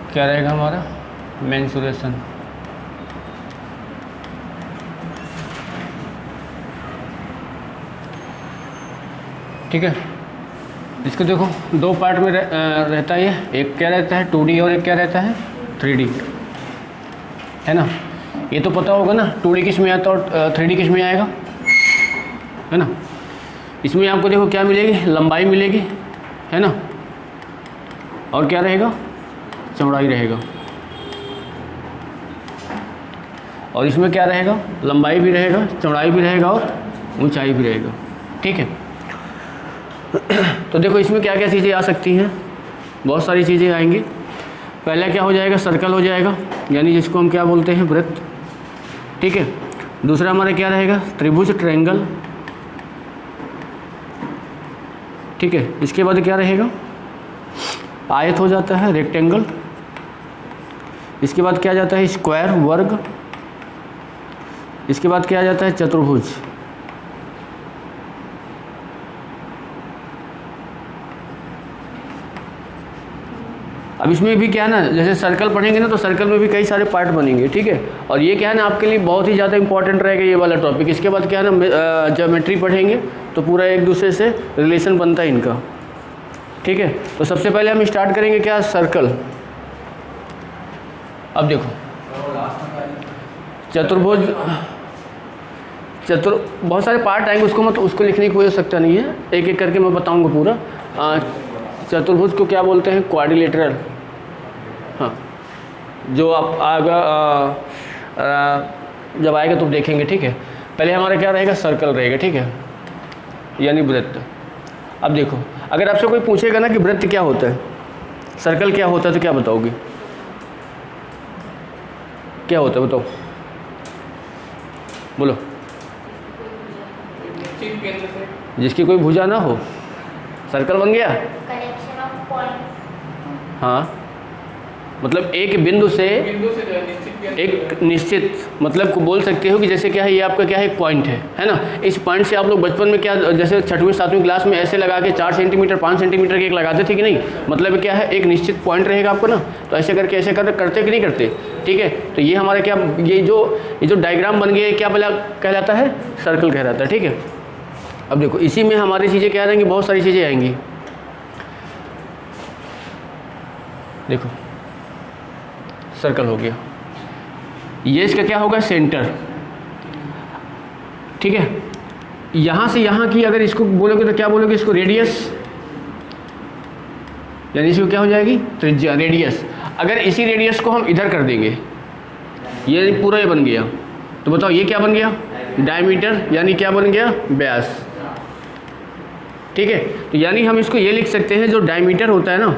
क्या रहेगा हमारा मेंसुरेशन। ठीक है, इसको देखो दो पार्ट में रहता है ये, एक क्या रहता है 2D और एक क्या रहता है 3D, है ना। ये तो पता होगा ना 2D किस में आता है और 3D किस में आएगा, है ना। इसमें आपको देखो क्या मिलेगी, लंबाई मिलेगी, है ना, और क्या रहेगा चौड़ाई रहेगा। और इसमें क्या रहेगा, लंबाई भी रहेगा, चौड़ाई भी रहेगा और ऊंचाई भी रहेगा। ठीक है, तो देखो इसमें क्या क्या चीज़ें आ सकती हैं, बहुत सारी चीज़ें आएंगी। पहला क्या हो जाएगा, सर्कल हो जाएगा, यानी जिसको हम क्या बोलते हैं वृत्त। ठीक है, दूसरा हमारा क्या रहेगा त्रिभुज, ट्रायंगल। ठीक है, इसके बाद क्या रहेगा आयत हो जाता है, रेक्टेंगल। इसके बाद क्या जाता है स्क्वायर, वर्ग। इसके बाद क्या आ जाता है चतुर्भुज। अब इसमें भी क्या है ना, जैसे सर्कल पढ़ेंगे ना तो सर्कल में भी कई सारे पार्ट बनेंगे। ठीक है, और ये क्या है ना आपके लिए बहुत ही ज़्यादा इंपॉर्टेंट रहेगा ये वाला टॉपिक। इसके बाद क्या है ना ज्योमेट्री पढ़ेंगे तो पूरा एक दूसरे से रिलेशन बनता है इनका। ठीक है, तो सबसे पहले हम स्टार्ट करेंगे क्या, सर्कल। अब देखो चतुर्भुज, बहुत सारे पार्ट आएंगे, उसको लिखने की कोई आवश्यकता नहीं है, एक एक करके मैं बताऊंगा पूरा। चतुर्भुज को क्या बोलते हैं क्वाड्रिलेटरल। हाँ, जो आप आगा जब आएगा तो देखेंगे। ठीक है, पहले हमारा क्या रहेगा सर्कल रहेगा। ठीक है, यानी वृत्त। अब देखो अगर आपसे कोई पूछेगा ना कि वृत्त क्या होता है, सर्कल क्या होता है, तो क्या बताओगे, क्या होता है बताओ, बोलो। जिसकी कोई भुजा ना हो, सर्कल बन गया। Collection of points. हाँ, मतलब एक बिंदु से एक निश्चित, मतलब को बोल सकते हो कि जैसे क्या है ये आपका क्या है एक पॉइंट है ना। इस पॉइंट से आप लोग बचपन में क्या, जैसे 6वीं 7वीं क्लास में ऐसे लगा के 4 सेंटीमीटर 5 सेंटीमीटर के एक लगाते थे कि नहीं, मतलब क्या है एक निश्चित पॉइंट रहेगा आपको ना, तो ऐसे करके ऐसे करते कि नहीं करते। ठीक है, तो ये हमारा क्या, ये जो डायग्राम बन गया क्या कहलाता है, सर्कल कहलाता है। ठीक है, अब देखो इसी में हमारी चीज़ें क्या रहेंगी, बहुत सारी चीज़ें आएंगी। देखो सर्कल हो गया, ये इसका क्या होगा सेंटर। ठीक है, यहाँ से यहाँ की अगर इसको बोलोगे तो क्या बोलोगे, इसको रेडियस, यानी इसको क्या हो जाएगी त्रिज्या, रेडियस। अगर इसी रेडियस को हम इधर कर देंगे, ये पूरा ये बन गया, तो बताओ ये क्या बन गया डायमीटर, यानी क्या बन गया व्यास। ठीक है, तो यानी हम इसको ये लिख सकते हैं जो डायमीटर होता है ना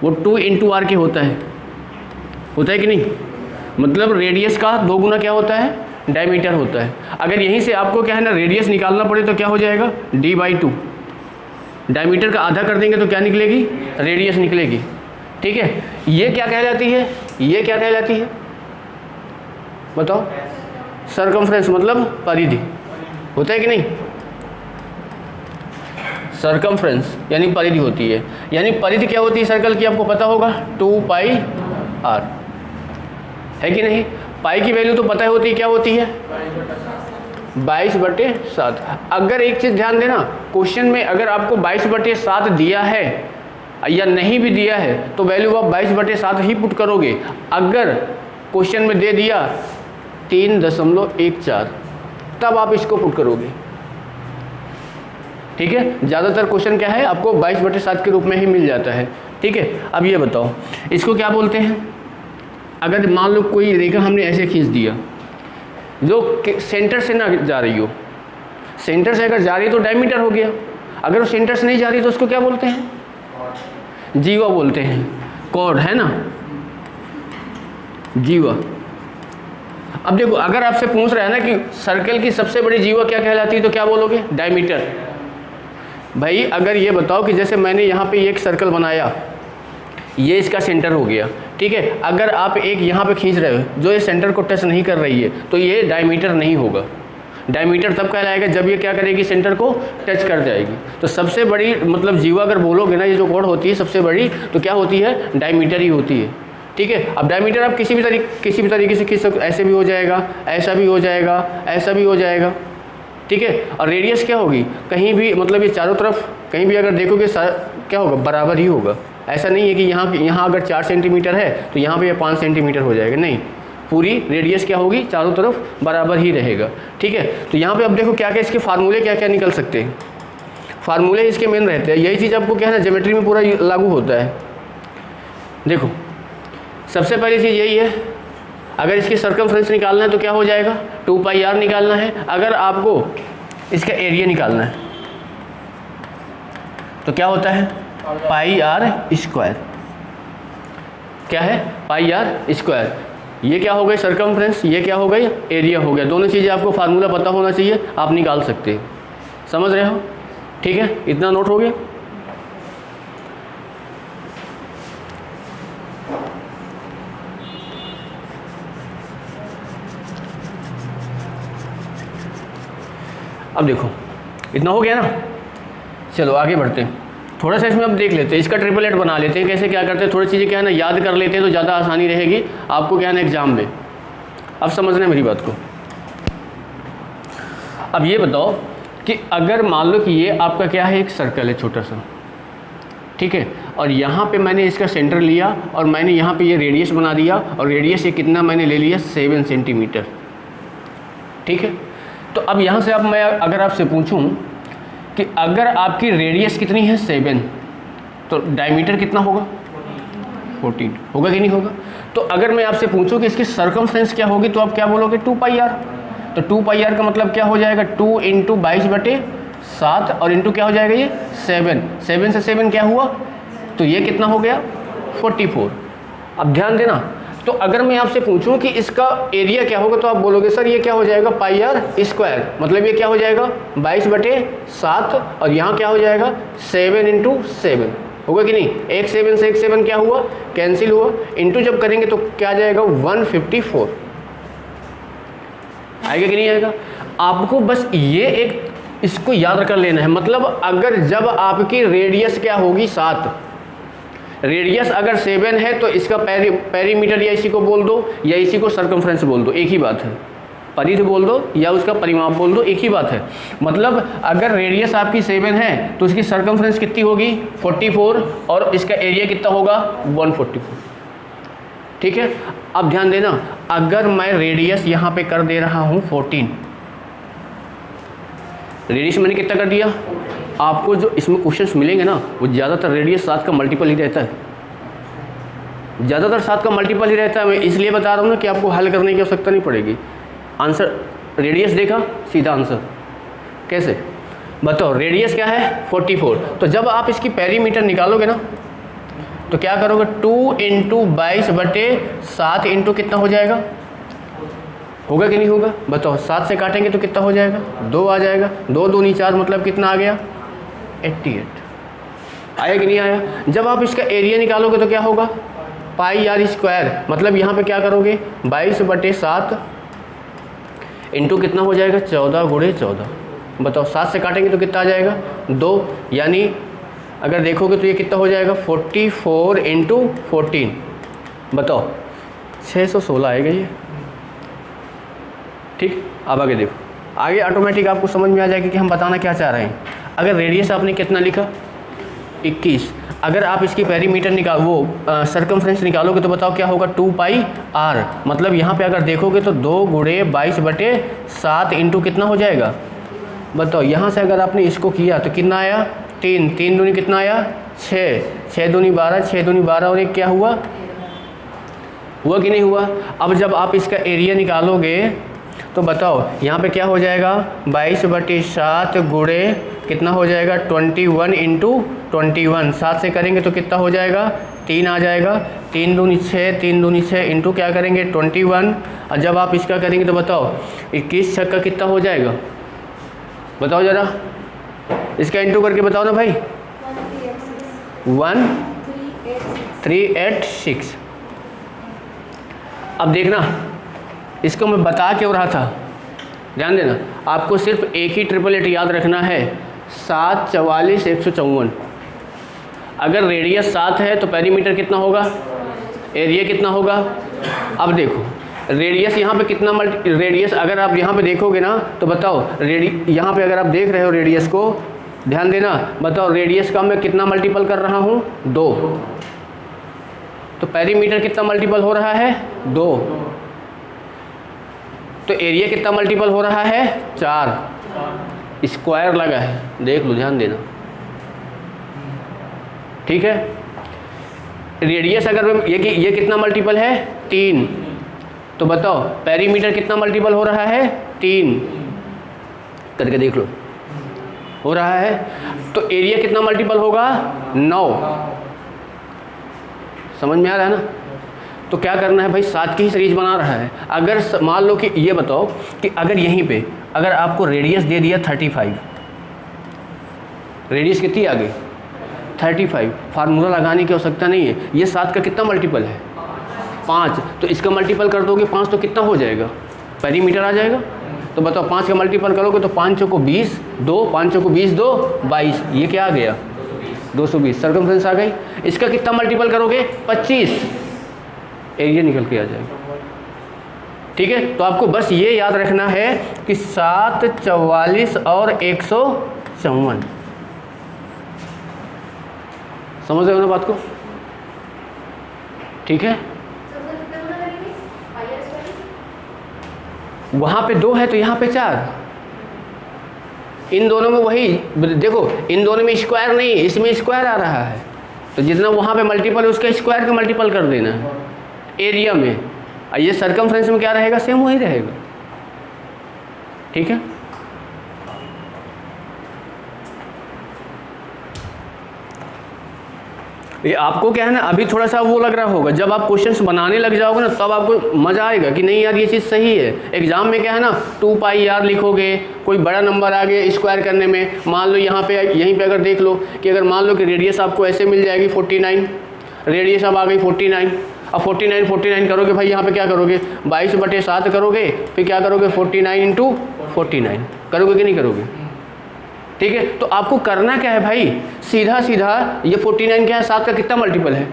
वो 2 × r के होता है कि नहीं, मतलब रेडियस का 2 गुना क्या होता है डायमीटर होता है। अगर यहीं से आपको क्या है ना रेडियस निकालना पड़े तो क्या हो जाएगा d/2, डायमीटर का आधा कर देंगे तो क्या निकलेगी रेडियस निकलेगी। ठीक है, ये क्या कहलाती है, ये क्या कहलाती है बताओ, सर्कमफ्रेंस, मतलब परिधि होता है कि नहीं, सर्कमफ्रेंस यानी परिधि होती है। यानी परिधि क्या होती है सर्कल की, आपको पता होगा 2πr, है कि नहीं। पाई की वैल्यू तो पता होती है, क्या होती है 22/7। अगर एक चीज़ ध्यान देना, क्वेश्चन में अगर आपको 22/7 दिया है या नहीं भी दिया है तो वैल्यू आप 22/7 ही पुट करोगे। अगर क्वेश्चन में दे दिया 3.14 तब आप इसको पुट करोगे। ठीक है, ज़्यादातर क्वेश्चन क्या है आपको 22/7 के रूप में ही मिल जाता है। ठीक है, अब ये बताओ इसको क्या बोलते हैं। अगर मान लो कोई रेखा हमने ऐसे खींच दिया जो सेंटर से ना जा रही हो, सेंटर से अगर जा रही है तो डायमीटर हो गया, अगर वो सेंटर से नहीं जा रही तो उसको क्या बोलते हैं, जीवा बोलते हैं, कॉर्ड है ना, जीवा। अब देखो अगर आपसे पूछ रहा है ना कि सर्कल की सबसे बड़ी जीवा क्या कहलाती है तो क्या बोलोगे, डायमीटर। भाई अगर ये बताओ कि जैसे मैंने यहाँ पे एक सर्कल बनाया, ये इसका सेंटर हो गया, ठीक है, अगर आप एक यहाँ पे खींच रहे हो जो ये सेंटर को टच नहीं कर रही है तो ये डायमीटर नहीं होगा। डायमीटर तब कहलाएगा जब ये क्या करेगी, सेंटर को टच कर जाएगी। तो सबसे बड़ी मतलब जीवा अगर बोलोगे ना, ये जो कॉर्ड होती है सबसे बड़ी, तो क्या होती है, डायमीटर ही होती है। ठीक है, अब डायमीटर आप किसी भी तरीके से खींच सकते, ऐसे भी हो जाएगा, ऐसा भी हो जाएगा, ऐसा भी हो जाएगा। ठीक है, और रेडियस क्या होगी, कहीं भी मतलब ये चारों तरफ कहीं भी अगर देखोगे क्या होगा, बराबर ही होगा। ऐसा नहीं है कि यहाँ अगर 4 सेंटीमीटर है तो यहाँ पे 5 सेंटीमीटर हो जाएगा, नहीं, पूरी रेडियस क्या होगी, चारों तरफ बराबर ही रहेगा। ठीक है, तो यहाँ पे अब देखो क्या क्या इसके फार्मूले क्या क्या निकल सकते हैं। फार्मूले इसके मेन रहते हैं, यही चीज़ आपको क्या है ना ज्योमेट्री में पूरा लागू होता है। देखो सबसे पहली चीज़ यही है, अगर इसकी सर्कमफ्रेंस निकालना है तो क्या हो जाएगा, 2πr निकालना है। अगर आपको इसका एरिया निकालना है तो क्या होता है, πr²। क्या है, πr²। ये क्या हो गई सर्कमफ्रेंस, ये क्या हो गई एरिया हो गया। दोनों चीज़ें आपको फार्मूला पता होना चाहिए, आप निकाल सकते हैं। समझ रहे हो, ठीक है, इतना नोट हो गया। अब देखो इतना हो गया ना, चलो आगे बढ़ते हैं। थोड़ा सा इसमें अब देख लेते हैं, इसका ट्रिपलेट बना लेते हैं। कैसे क्या करते हैं, थोड़ी चीज़ें क्या है ना याद कर लेते हैं तो ज़्यादा आसानी रहेगी आपको क्या है ना एग्जाम में। अब समझना मेरी बात को। अब ये बताओ कि अगर मान लो कि ये आपका क्या है, एक सर्कल है छोटा सा, ठीक है, और यहाँ पे मैंने इसका सेंटर लिया और मैंने यहाँ पे ये रेडियस बना दिया, और रेडियस ये कितना मैंने ले लिया, 7 सेंटीमीटर। ठीक है, तो अब यहाँ से अब मैं अगर आपसे पूछूं कि अगर आपकी रेडियस कितनी है 7, तो डायमीटर कितना होगा, 14 होगा कि नहीं होगा। तो अगर मैं आपसे पूछूं कि इसकी सर्कमफ्रेंस क्या होगी तो आप क्या बोलोगे, 2πr। तो 2πr का मतलब क्या हो जाएगा, 2 × 22/7 और इंटू क्या हो जाएगा ये 7 से 7 क्या हुआ, तो ये कितना हो गया 44। अब ध्यान देना, तो अगर मैं आपसे पूछूं कि इसका एरिया क्या होगा तो आप बोलोगे सर ये क्या हो जाएगा, πr²। मतलब ये क्या हो जाएगा 22/7 और यहाँ क्या हो जाएगा 7 × 7 होगा कि नहीं। एक 7 से एक 7 क्या हुआ, कैंसिल हुआ, इंटू जब करेंगे तो क्या आ जाएगा 154। आएगा कि नहीं आएगा। आपको बस ये एक इसको याद कर लेना है। मतलब अगर जब आपकी रेडियस क्या होगी 7, रेडियस अगर 7 है तो इसका पेरीमीटर या इसी को बोल दो या इसी को सर्कमफ्रेंस बोल दो, एक ही बात है। परिध बोल दो या उसका परिमाप बोल दो, एक ही बात है। मतलब अगर रेडियस आपकी 7 है तो इसकी सर्कमफ्रेंस कितनी होगी 44 और इसका एरिया कितना होगा 144। ठीक है, अब ध्यान देना, अगर मैं रेडियस यहाँ पे कर दे रहा हूँ 14, रेडियस मैंने कितना कर दिया, आपको जो इसमें क्वेश्चंस मिलेंगे ना वो ज़्यादातर रेडियस 7 का मल्टीपल ही रहता है, ज़्यादातर 7 का मल्टीपल ही रहता है। मैं इसलिए बता रहा हूँ ना कि आपको हल करने की आवश्यकता नहीं पड़ेगी। आंसर रेडियस देखा, सीधा आंसर। कैसे बताओ, रेडियस क्या है 44, तो जब आप इसकी पेरीमीटर निकालोगे ना तो क्या करोगे, 2 × 22/7 इंटू कितना हो जाएगा, होगा कि नहीं होगा, बताओ। 7 से काटेंगे तो कितना हो जाएगा, 2 आ जाएगा, 2 दूनी 4 मतलब कितना आ गया 88। आया कि नहीं आया। जब आप इसका एरिया निकालोगे तो क्या होगा πr², मतलब यहाँ पे क्या करोगे 22/7 इंटू कितना हो जाएगा 14 × 14। बताओ 7 से काटेंगे तो कितना आ जाएगा 2, यानी अगर देखोगे तो ये कितना हो जाएगा 44 × 14। बताओ 616 आएगा ये। ठीक, अब आगे देखो, आगे ऑटोमेटिक आपको समझ में आ जाएगा कि हम बताना क्या चाह रहे हैं। अगर रेडियस आपने कितना लिखा 21। अगर आप इसकी पेरीमीटर सर्कमफ्रेंस निकालोगे तो बताओ क्या होगा, 2 पाई आर। मतलब यहाँ पे अगर देखोगे तो 2 गुणे 22/7 इंटू कितना हो जाएगा, बताओ। यहाँ से अगर आपने इसको किया तो कितना आया, 3, 3 दूनी कितना आया, 6, 6 दूनी 12, 6 दूनी 12 और एक क्या हुआ कि नहीं हुआ। अब जब आप इसका एरिया निकालोगे तो बताओ यहाँ पे क्या हो जाएगा, 22/7 गुणे कितना हो जाएगा, 21 इंटू 21। 7 से करेंगे तो कितना हो जाएगा, 3 आ जाएगा। 3 दूनी 6, 3 दूनी 6 इंटू क्या करेंगे 21। और जब आप इसका करेंगे तो बताओ 21 छक्का कितना हो जाएगा, बताओ ज़रा, इसका इंटू करके बताओ ना भाई। 1386। अब देखना, इसको मैं बता क्यों रहा था, ध्यान देना। आपको सिर्फ एक ही 888 याद रखना है, 7, 44, 154। अगर रेडियस 7 है तो पेरीमीटर कितना होगा, एरिया कितना होगा। अब देखो रेडियस यहाँ पे कितना रेडियस अगर आप यहाँ पे देखोगे ना तो बताओ यहाँ पे अगर आप देख रहे हो रेडियस को, ध्यान देना, बताओ रेडियस का मैं कितना मल्टीपल कर रहा हूँ, 2। तो पेरीमीटर कितना मल्टीपल हो रहा है, 2। तो एरिया कितना मल्टीपल हो रहा है, 4। स्क्वायर लगा है, देख लो, ध्यान देना, ठीक है। रेडियस अगर ये कितना मल्टीपल है, 3। तो बताओ पेरीमीटर कितना मल्टीपल हो रहा है, 3। करके देख लो, हो रहा है। तो एरिया कितना मल्टीपल होगा, 9। समझ में आ रहा है ना। तो क्या करना है भाई, 7 की ही सीरीज बना रहा है। अगर मान लो कि ये बताओ कि अगर यहीं पे अगर आपको रेडियस दे दिया 35, रेडियस कितनी आ गई 35, फार्मूला लगाने की आवश्यकता नहीं है। ये 7 का कितना मल्टीपल है, 5। तो इसका मल्टीपल कर दोगे 5 तो कितना हो जाएगा, पेरीमीटर आ जाएगा। तो बताओ 5 का मल्टीपल करोगे तो 5 चौको 20, 2, 5 चौको 20, 2, 22। ये क्या आ गया, 220 सर्कमफ्रेंस आ गई। इसका कितना मल्टीपल करोगे, 25, एरिया निकल के आ जाएगा, ठीक है। तो आपको बस ये याद रखना है कि 7, 44 और 154। समझ रहे हो ना बात को, ठीक है। वहाँ पे 2 है तो यहाँ पे 4। इन दोनों में वही देखो, इन दोनों में स्क्वायर नहीं, इसमें स्क्वायर आ रहा है। तो जितना वहाँ पे मल्टीपल है उसका स्क्वायर का मल्टीपल कर देना है एरिया में। और ये सर्कमफ्रेंस में क्या रहेगा, सेम वही रहेगा, ठीक है। ये आपको क्या है ना, अभी थोड़ा सा वो लग रहा होगा, जब आप क्वेश्चंस बनाने लग जाओगे ना तब आपको मज़ा आएगा कि नहीं यार ये चीज़ सही है। एग्जाम में क्या है ना, 2 पाई आर लिखोगे, कोई बड़ा नंबर आ गया स्क्वायर करने में, मान लो यहाँ पे यहीं पे अगर देख लो कि अगर मान लो कि रेडियस आपको ऐसे मिल जाएगी 49, रेडियस अब आ गई 49। अब 49 करोगे भाई, यहाँ पे क्या करोगे, 22/7 करोगे, फिर क्या करोगे 49 इंटू 49 करोगे कि नहीं करोगे, ठीक है। तो आपको करना क्या है भाई, सीधा ये 49 क्या है, 7 का कितना मल्टीपल है,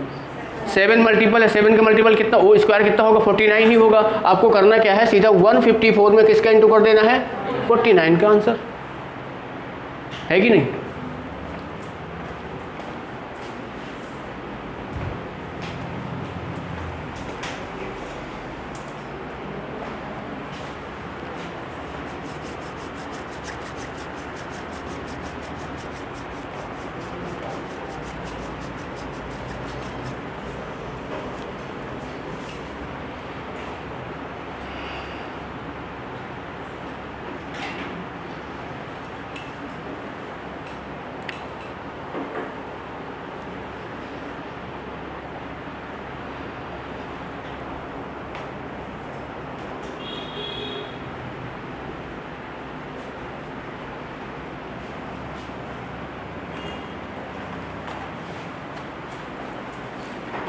7 मल्टीपल है। 7 का मल्टीपल कितना, वो स्क्वायर कितना होगा, 49 ही होगा। आपको करना क्या है, सीधा 154 में किसका इंटू कर देना है, 49 का आंसर है कि नहीं।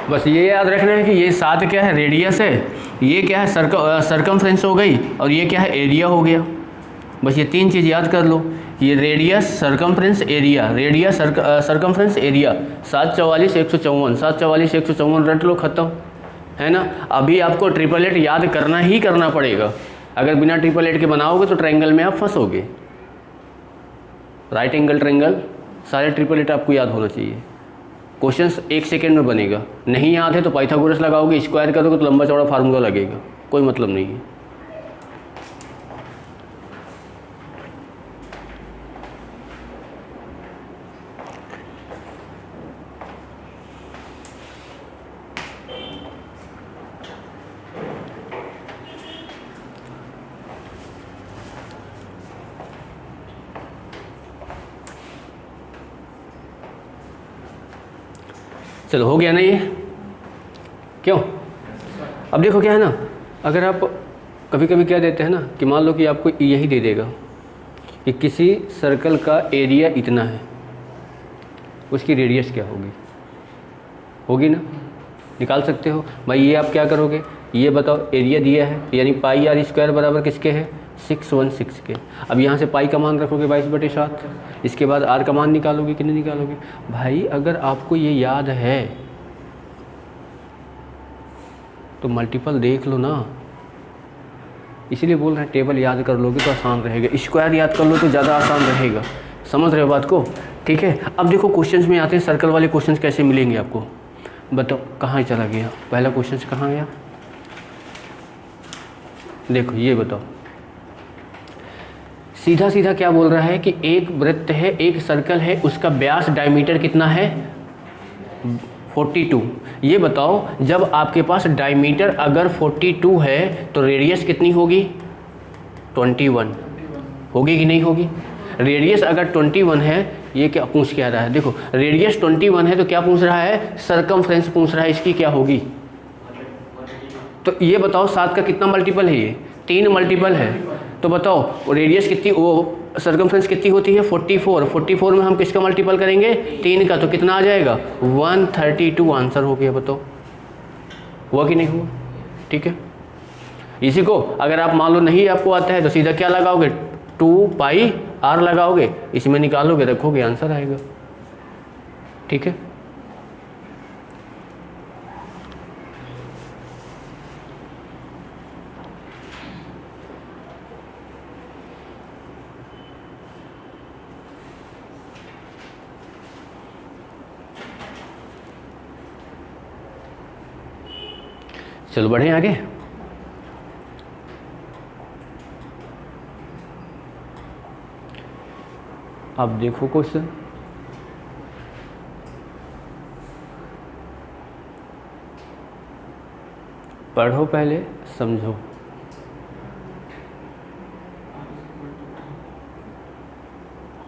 बस ये याद रखना है कि ये 7 क्या है, रेडियस है, ये क्या है, सर्कमफ्रेंस हो गई, और ये क्या है, एरिया हो गया। बस ये 3 चीज़ याद कर लो, ये radius, circumference, area, radius, circumference, area. 7, 44, 154, 7, 44, 154 रट लो, ख़त्म है ना। अभी आपको 888 याद करना ही करना पड़ेगा। अगर बिना 888 के बनाओगे तो ट्रायंगल में आप फंसोगे। राइट एंगल ट्रायंगल, सारे 888 आपको याद होना चाहिए। क्वेश्चन 1 सेकेंड में बनेगा। नहीं याद है तो पाइथागोरस लगाओगे, स्क्वायर करोगे तो लंबा चौड़ा फार्मूला लगेगा, कोई मतलब नहीं है। चलो हो गया ना ये, क्यों? अब देखो क्या है ना, अगर आप कभी कभी क्या देते हैं ना कि मान लो कि आपको यही दे देगा कि किसी सर्कल का एरिया इतना है, उसकी रेडियस क्या होगी, होगी ना, निकाल सकते हो भाई। ये आप क्या करोगे, ये बताओ, एरिया दिया है यानी पाई आर स्क्वायर बराबर किसके है, 616 के। अब यहाँ से पाई का मान रखोगे 22/7, इसके बाद आर का मान निकालोगे कि नहीं निकालोगे। भाई अगर आपको ये याद है तो मल्टीपल देख लो ना, इसीलिए बोल रहे हैं टेबल याद कर लोगे तो आसान रहेगा, स्क्वायर याद कर लो तो ज़्यादा आसान रहेगा। समझ रहे हो बात को? ठीक है। अब देखो क्वेश्चंस में आते हैं, सर्कल वाले क्वेश्चंस कैसे मिलेंगे आपको, बताओ कहाँ चला गया पहला क्वेश्चन, कहाँ गया, देखो ये बताओ। सीधा सीधा क्या बोल रहा है कि एक वृत्त है, एक सर्कल है, उसका व्यास डायमीटर कितना है, 42। ये बताओ जब आपके पास डायमीटर अगर 42 है तो रेडियस कितनी होगी, 21 होगी कि नहीं होगी। रेडियस अगर 21 है, ये क्या पूछ क्या रहा है, देखो रेडियस 21 है तो क्या पूछ रहा है, सरकमफ्रेंस पूछ रहा है, इसकी क्या होगी। तो ये बताओ 7 का कितना मल्टीपल है, ये 3 मल्टीपल है। तो बताओ रेडियस कितनी, वो सरकमफ्रेंस कितनी होती है, 44। 44 में हम किसका मल्टीपल करेंगे, 3 का, तो कितना आ जाएगा 132 आंसर हो गया। बताओ हुआ कि नहीं हुआ। ठीक है। इसी को अगर आप मान लो नहीं आपको आता है तो सीधा क्या लगाओगे, 2 पाई आर लगाओगे, इसमें निकालोगे, रखोगे, आंसर आएगा। ठीक है। चलो बढ़े आगे। अब देखो क्वेश्चन, पढ़ो पहले समझो।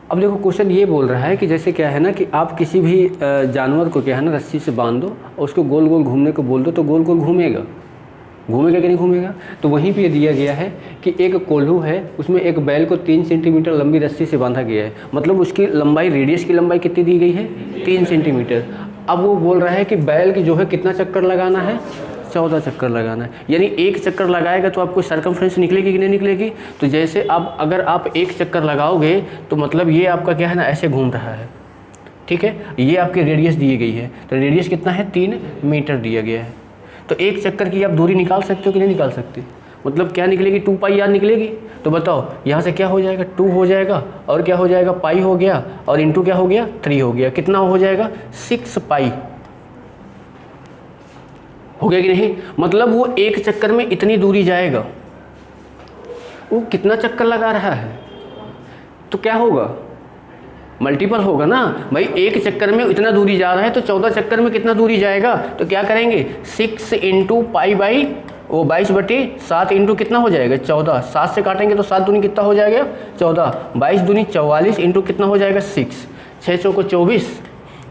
अब देखो क्वेश्चन ये बोल रहा है कि जैसे क्या है ना कि आप किसी भी जानवर को क्या है ना रस्सी से बांध दो और उसको गोल गोल घूमने को बोल दो तो गोल गोल घूमेगा, घूमेगा कि नहीं घूमेगा। तो वहीं पे दिया गया है कि एक कोल्हू है, उसमें एक बैल को 3 सेंटीमीटर लंबी रस्सी से बांधा गया है, मतलब उसकी लंबाई, रेडियस की लंबाई कितनी दी गई है, 3 सेंटीमीटर। अब वो बोल रहा है कि बैल की जो है कितना चक्कर लगाना है, 14 चक्कर लगाना है। यानी एक चक्कर लगाएगा तो आपको सरकमफ्रेंस निकलेगी कि नहीं निकलेगी। तो जैसे अब अगर आप एक चक्कर लगाओगे तो मतलब ये आपका क्या है ना ऐसे घूम रहा है। ठीक है। ये आपकी रेडियस दी गई है, तो रेडियस कितना है, 3 मीटर दिया गया है। तो एक चक्कर की आप दूरी निकाल सकते हो कि नहीं निकाल सकते, मतलब क्या निकलेगी, 2 पाई आर निकलेगी। तो बताओ यहाँ से क्या हो जाएगा, 2 हो जाएगा और क्या हो जाएगा, पाई हो गया और इंटू क्या हो गया, 3 हो गया। कितना हो जाएगा, 6 पाई हो गया कि नहीं। मतलब वो एक चक्कर में इतनी दूरी जाएगा, वो कितना चक्कर लगा रहा है, तो क्या होगा, मल्टीपल होगा ना भाई। एक चक्कर में इतना दूरी जा रहा है तो 14 चक्कर में कितना दूरी जाएगा। तो क्या करेंगे, 6 इंटू पाई बाई वो 22/7 इंटू कितना हो जाएगा, 14। 7 से काटेंगे तो 7 दूनी कितना हो जाएगा, 14। 22 दूनी 44 इंटू कितना हो जाएगा, 6। 6 चौको 24,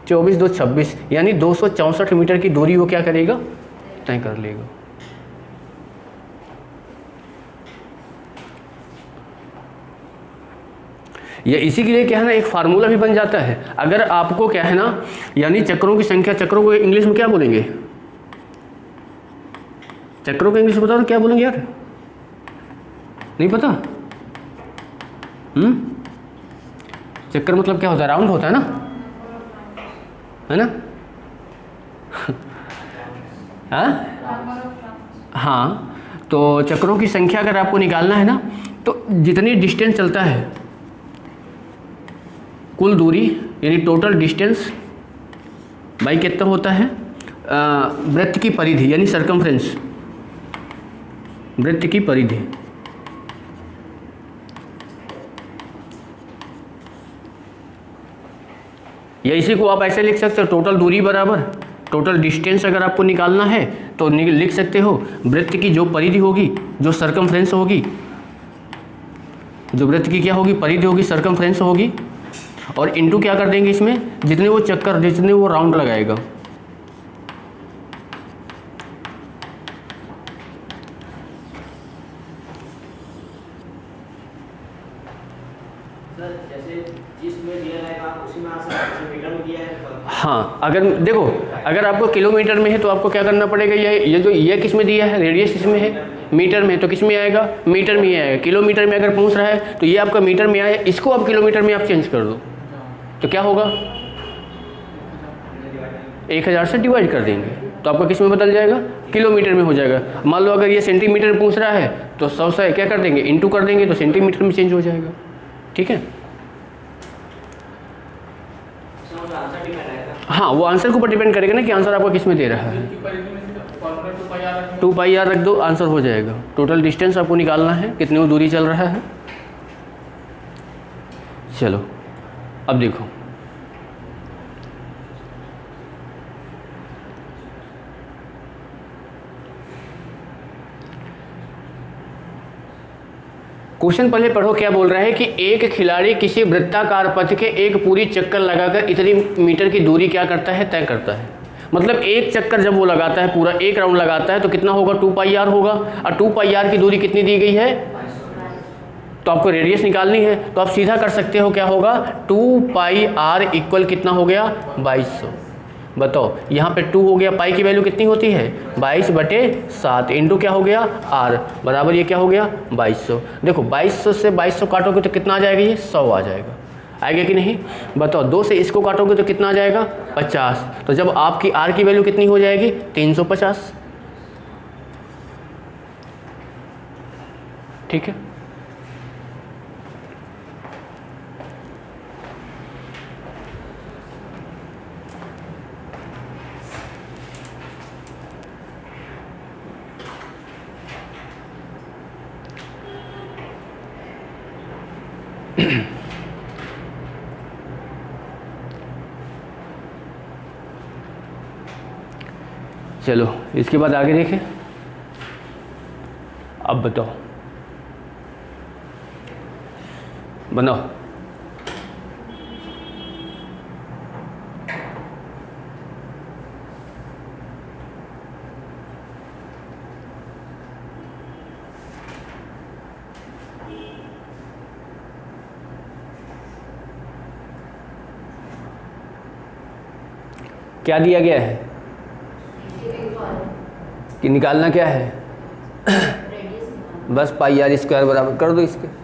24 2 26, यानी 264 मीटर की दूरी वो क्या करेगा, तय कर लेगा। ये इसी के लिए क्या है ना एक फार्मूला भी बन जाता है। अगर आपको क्या है ना, यानी चक्रों की संख्या, चक्रों को इंग्लिश में क्या बोलेंगे, चक्रों को इंग्लिश में बताओ क्या बोलेंगे यार, नहीं पता। चक्कर मतलब क्या होता है, राउंड होता है ना, है ना। हाँ, तो चक्रों की संख्या अगर आपको निकालना है ना, तो जितनी डिस्टेंस चलता है, कुल दूरी यानी टोटल डिस्टेंस भाई कितना होता है वृत्त की परिधि यानी सरकमफ्रेंस, वृत्त की परिधि। या इसी को आप ऐसे लिख सकते हो, टोटल दूरी बराबर टोटल डिस्टेंस अगर आपको निकालना है तो लिख सकते हो वृत्त की जो परिधि होगी, जो सरकमफ्रेंस होगी, जो वृत्त की क्या होगी, परिधि होगी, सरकमफ्रेंस होगी, और इनटू क्या कर देंगे इसमें, जितने वो चक्कर, जितने वो राउंड लगाएगा। हाँ, अगर देखो अगर आपको किलोमीटर में है तो आपको क्या करना पड़ेगा, ये जो ये किस में दिया है, रेडियस किस में है, मीटर में, तो किस में आएगा, मीटर में ही आएगा। किलोमीटर में अगर पहुंच रहा है तो ये आपका मीटर में आया, इसको आप किलोमीटर में आप चेंज कर दो तो क्या होगा, 1000 से डिवाइड कर देंगे तो आपका किस में बदल जाएगा, किलोमीटर में हो जाएगा। मान लो अगर ये सेंटीमीटर में पूछ रहा है तो 100 से क्या कर देंगे, इंटू कर देंगे तो सेंटीमीटर में चेंज हो जाएगा। ठीक है, हाँ वो आंसर के ऊपर डिपेंड करेगा ना कि आंसर आपको किस में दे रहा है। 2πr रख दो, आंसर हो जाएगा। टोटल डिस्टेंस आपको निकालना है, कितनी वो दूरी चल रहा है। चलो अब देखो, क्वेश्चन पहले पढ़ो क्या बोल रहा है कि एक खिलाड़ी किसी वृत्ताकार पथ के एक पूरी चक्कर लगाकर इतनी मीटर की दूरी क्या करता है, तय करता है। मतलब एक चक्कर जब वो लगाता है, पूरा एक राउंड लगाता है तो कितना होगा, 2πr होगा। और 2πr की दूरी कितनी दी गई है, तो आपको रेडियस निकालनी है तो आप सीधा कर सकते हो, क्या होगा 2πr इक्वल कितना हो गया 2200। बताओ यहाँ पे 2 हो गया, पाई की वैल्यू कितनी होती है 22/7 इंटू क्या हो गया r बराबर ये क्या हो गया 2200। देखो 2200 से 2200 काटोगे तो कितना आ जाएगा, ये 100 आ जाएगा, आएगा कि नहीं बताओ। 2 से इसको काटोगे तो कितना आ जाएगा 50। तो जब आपकी r की वैल्यू कितनी हो जाएगी 350। ठीक है, चलो इसके बाद आगे देखें। अब बताओ, बनाओ। क्या दिया गया है कि निकालना क्या है, बस πr² बराबर कर दो इसके।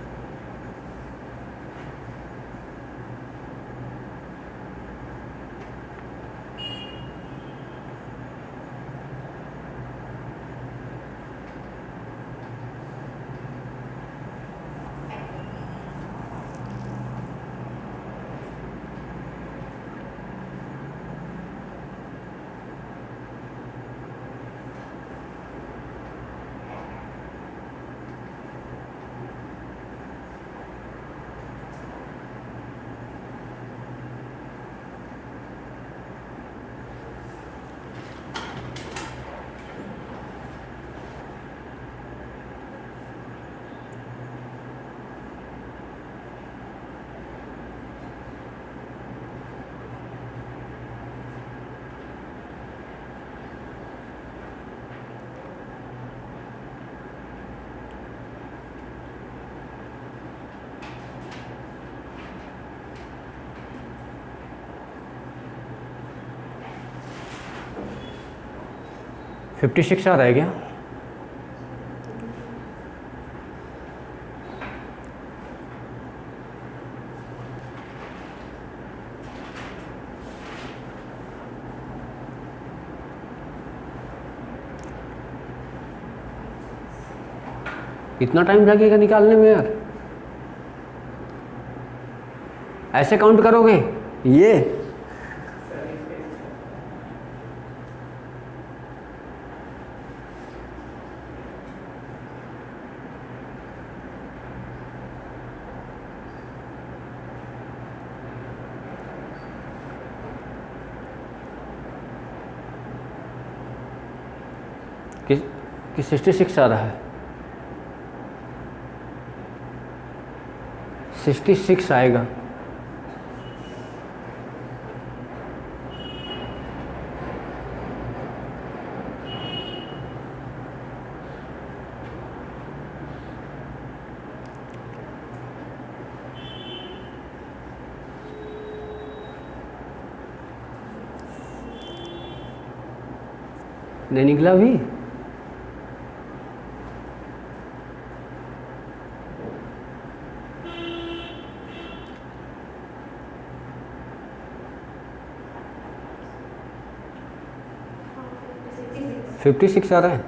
$56 आ रहा है क्या, कितना टाइम लगेगा निकालने में यार, ऐसे काउंट करोगे ये कि 66 आ रहा है? 66 आएगा। नहीं निकला भी? हाँ, 56 56 आ रहा है।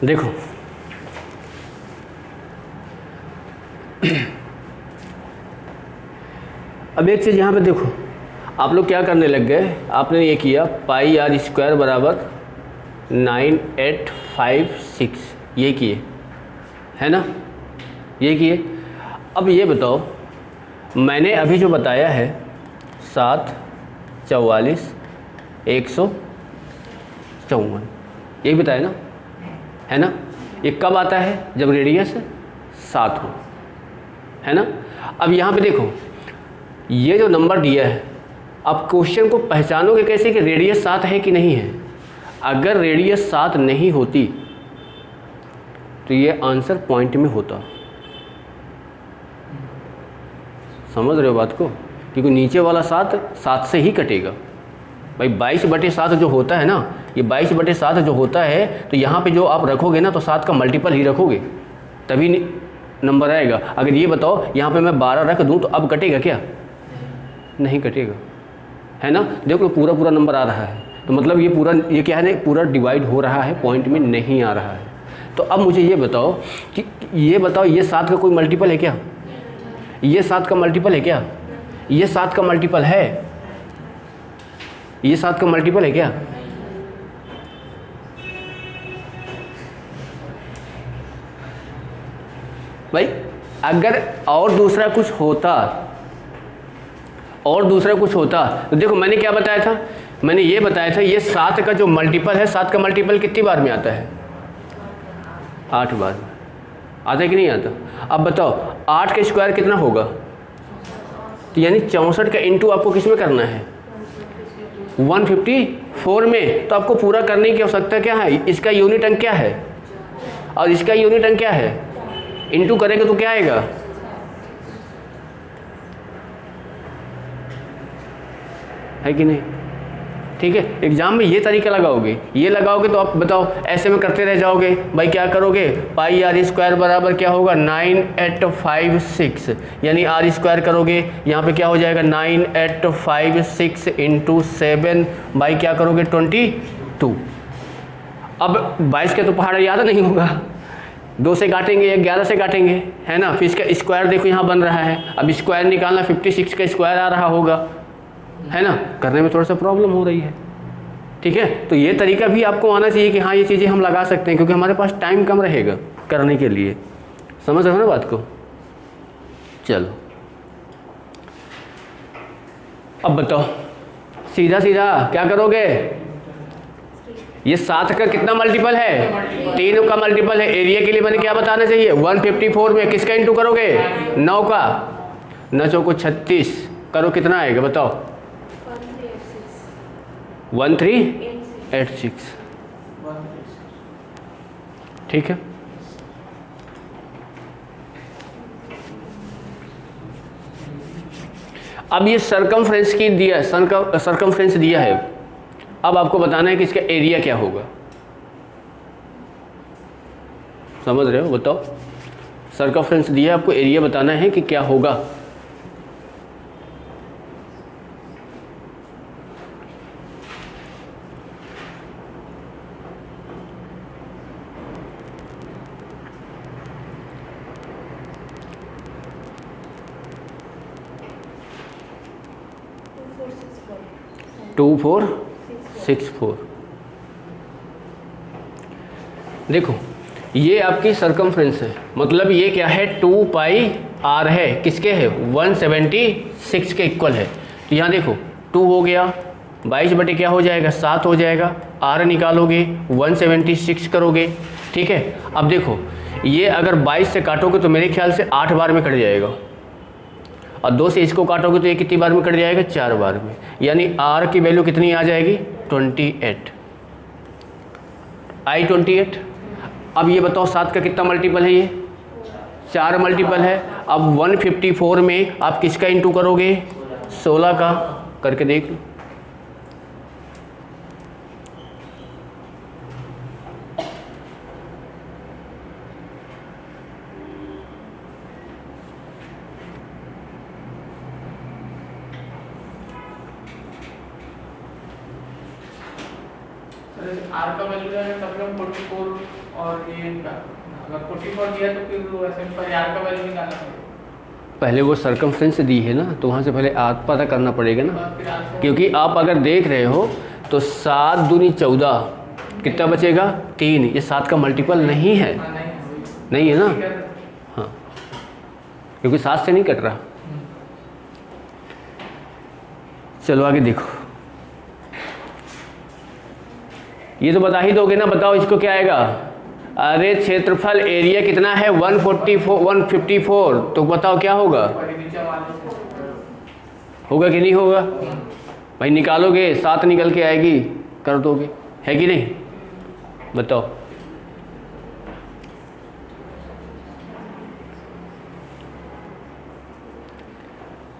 देखो अब एक चीज़ यहाँ पे देखो, आप लोग क्या करने लग गए, आपने ये किया पाई आर स्क्वायर बराबर 9856, ये किए है ना, ये किए। अब ये बताओ, मैंने अभी जो बताया है 7 44 154, यही बताया ना, है ना। ये कब आता है? जब रेडियस 7 हो, है ना। अब यहाँ पे देखो, ये जो नंबर दिया है, अब क्वेश्चन को पहचानोगे कैसे कि रेडियस 7 है कि नहीं है। अगर रेडियस 7 नहीं होती तो ये आंसर पॉइंट में होता। समझ रहे हो बात को? क्योंकि नीचे वाला 7 से ही कटेगा भाई। 22/7 जो होता है ना, ये 22/7 जो होता है, तो यहाँ पे जो आप रखोगे ना, तो 7 का मल्टीपल ही रखोगे तभी नंबर आएगा। अगर ये बताओ यहाँ पे मैं 12 रख दूँ तो अब कटेगा क्या? नहीं कटेगा, है ना। देखो पूरा पूरा नंबर आ रहा है, तो मतलब ये पूरा, ये क्या है, पूरा डिवाइड हो रहा है, पॉइंट में नहीं आ रहा है। तो अब मुझे ये बताओ कि ये 7 का कोई मल्टीपल है क्या? ये 7 का मल्टीपल है क्या? ये 7 का मल्टीपल है? ये 7 का मल्टीपल है क्या? भाई अगर और दूसरा कुछ होता तो देखो मैंने क्या बताया था, मैंने ये बताया था ये 7 का जो मल्टीपल है, 7 का मल्टीपल कितनी बार में आता है? 8 बार में आता है कि नहीं आता? अब बताओ 8 का स्क्वायर कितना होगा? तो यानी 64 का इंटू आपको किस में करना है? 154 में। तो आपको पूरा करने की आवश्यकता क्या है? इसका यूनिट अंक क्या है और इसका यूनिट अंक क्या है? इंटू करेंगे तो क्या आएगा? है कि नहीं? ठीक है, एग्जाम में ये तरीका लगाओगे, ये लगाओगे तो आप बताओ ऐसे में करते रह जाओगे। भाई क्या करोगे? पाई आर स्क्वायर बराबर क्या होगा? 9856, यानी आर स्क्वायर करोगे, यहाँ पे क्या हो जाएगा? 9856 इंटू 7 बाई क्या करोगे? 22। अब 22 के तो पहाड़ याद नहीं होगा, 2 से काटेंगे, 11 से काटेंगे, है ना। फिर इसका स्क्वायर देखो यहाँ बन रहा है, अब स्क्वायर निकालना, 56 का स्क्वायर आ रहा होगा, है ना। करने में थोड़ा सा प्रॉब्लम हो रही है, ठीक है। तो ये तरीका भी आपको आना चाहिए कि हाँ ये चीज़ें हम लगा सकते हैं, क्योंकि हमारे पास टाइम कम रहेगा करने के लिए। समझ रहे हो ना बात को? चलो अब बताओ, सीधा सीधा क्या करोगे? ये 7 का कितना मल्टीपल है? 3 का मल्टीपल है। एरिया के लिए मैंने क्या बताना चाहिए? 154 में किसका इंटू करोगे? 9 का। 9 चौको 36 करो, कितना आएगा बताओ? 1386। ठीक है। अब ये सरकमफ्रेंस की दिया, सरकमफ्रेंस दिया है, अब आपको बताना है कि इसका एरिया क्या होगा। समझ रहे हो? बताओ, सरकमफ्रेंस दिया, आपको एरिया बताना है कि क्या होगा। Four, 6, 4. 2464 देखो ये आपकी सरकमफ्रेंस है, मतलब ये क्या है 2 पाई आर है, किसके है 176 के इक्वल है। तो यहाँ देखो 2 हो गया, 22 बटे क्या हो जाएगा 7 हो जाएगा, आर निकालोगे 176 करोगे, ठीक है। अब देखो ये अगर 22 से काटोगे तो मेरे ख्याल से 8 बार में कट जाएगा, और 2 से इसको काटोगे तो ये कितनी बार में कट जाएगा 4 बार में, यानी आर की वैल्यू कितनी आ जाएगी 28, I28। अब ये बताओ 7 का कितना मल्टीपल है, ये 4 मल्टीपल है। अब 154 में आप किसका इंटू करोगे 16 का, करके देख लो। आर का वैल्यू है मतलब 44 और ये अगर 44 दिया तो फिर वो ऐसे पर आर का वैल्यू निकालना पड़ेगा। पहले वो सरकमफ्रेंस दी है ना, तो वहाँ से पहले आर पता करना पड़ेगा ना, फिर आर को क्योंकि आप अगर देख रहे हो तो 7 दूनी 14, कितना बचेगा 3, ये 7 का मल्टीपल नहीं है, नहीं है ना, हाँ क्योंकि 7 से नहीं कट रहा। चलो आगे देखो, ये तो बता ही दोगे ना, बताओ इसको क्या आएगा। अरे क्षेत्रफल एरिया कितना है 154, तो बताओ क्या होगा, होगा कि नहीं होगा भाई, निकालोगे 7 निकल के आएगी, कर दोगे, है कि नहीं, बताओ।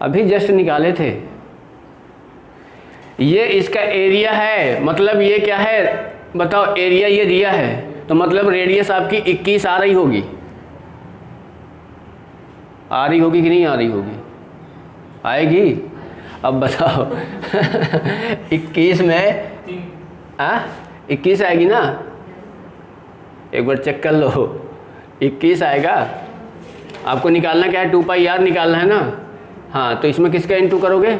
अभी जस्ट निकाले थे, ये इसका एरिया है, मतलब ये क्या है बताओ, एरिया ये दिया है तो मतलब रेडियस आपकी 21 आ रही होगी, आ रही होगी कि नहीं आ रही होगी, आएगी। अब बताओ 21 में 21 आएगी ना, एक बार चेक कर लो, 21 आएगा। आपको निकालना क्या है 2 पाई आर निकालना है ना, हाँ तो इसमें किसका इंटू करोगे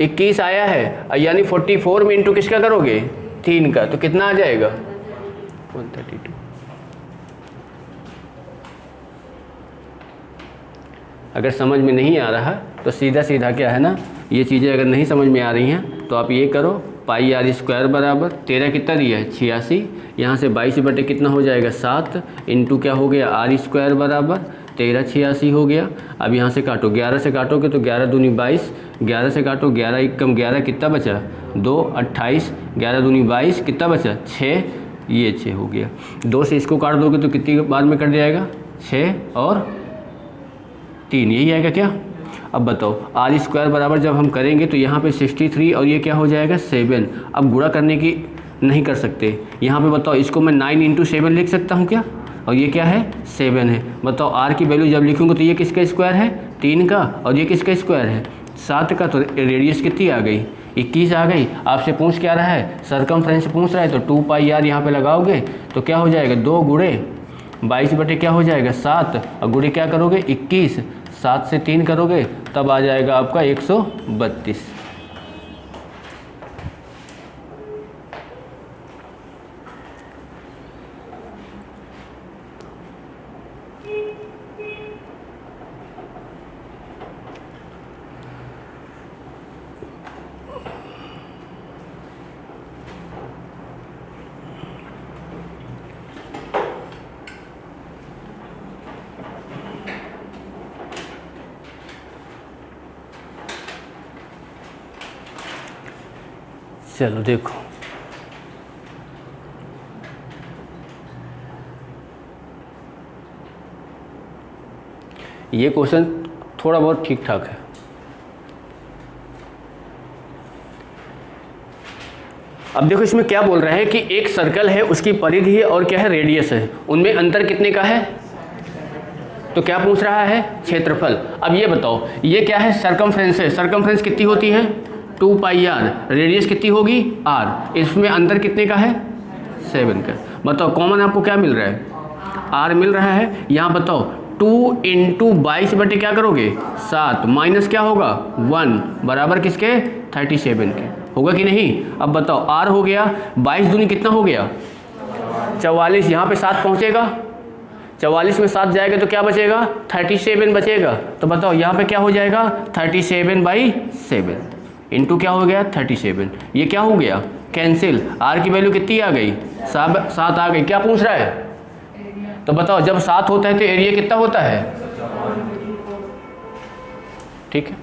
21 आया है, यानी 44 में इंटू किसका करोगे 3 का, तो कितना आ जाएगा 132। अगर समझ में नहीं आ रहा तो सीधा सीधा क्या है ना, ये चीज़ें अगर नहीं समझ में आ रही हैं तो आप ये करो, पाई आर स्क्वायर बराबर 13 कितना दिया है 86, यहाँ से 22 बटे कितना हो जाएगा 7, इंटू क्या हो गया आर स्क्वायर बराबर 1386 हो गया। अब यहाँ से काटो, 11 से काटोगे तो 11 दूनी 22, 11 से काटो 11 1 कम 11 कितना बचा 2, 28, 11 दूनी 22 कितना बचा 6, ये 6 हो गया। 2 से इसको काट दोगे तो कितनी बार में कट जाएगा 6 और 3, यही आएगा क्या। अब बताओ आर स्क्वायर बराबर जब हम करेंगे तो यहाँ पे 63 और ये क्या हो जाएगा 7। अब गुणा करने की नहीं कर सकते, यहाँ पे बताओ इसको मैं 9 इंटू 7 लिख सकता हूँ क्या, और ये क्या है 7 है। बताओ आर की वैल्यू जब लिखूंगा तो ये किसका स्क्वायर है 3 का, और ये किसका स्क्वायर है 7 का, तो रेडियस कितनी आ गई 21 आ गई। आपसे पूछ क्या रहा है सरकमफ्रेंस पूछ रहा है, तो 2 पाई आर यहाँ पे लगाओगे तो क्या हो जाएगा 2 गुणे 22 बटे क्या हो जाएगा 7, और गुणे क्या करोगे 21, 7 से 3 करोगे तब आ जाएगा आपका 132। चलो देखो, ये क्वेश्चन थोड़ा बहुत ठीक ठाक है। अब देखो इसमें क्या बोल रहा है कि एक सर्कल है, उसकी परिधि है और क्या है रेडियस है, उनमें अंतर कितने का है, तो क्या पूछ रहा है क्षेत्रफल। अब ये बताओ ये क्या है सरकमफ्रेंस है, सरकमफ्रेंस कितनी होती है 2 पाई आर, रेडियस कितनी होगी r, इसमें अंतर कितने का है 7 का। बताओ कॉमन आपको क्या मिल रहा है r मिल रहा है। यहाँ बताओ 2 इंटू 22 बटे क्या करोगे 7, माइनस क्या होगा 1 बराबर किसके 37 के, होगा कि नहीं। अब बताओ r हो गया 22 दूनी कितना हो गया 44 यहाँ पे 7 पहुँचेगा, 44 में 7 जाएगा तो क्या बचेगा 37 बचेगा। तो बताओ यहाँ पे क्या हो जाएगा 37/7 इंटू क्या हो गया 37। ये क्या हो गया कैंसिल। आर की वैल्यू कितनी आ गई 7 आ गई। क्या पूछ रहा है तो बताओ जब 7 होता है तो एरिया कितना होता है। ठीक है,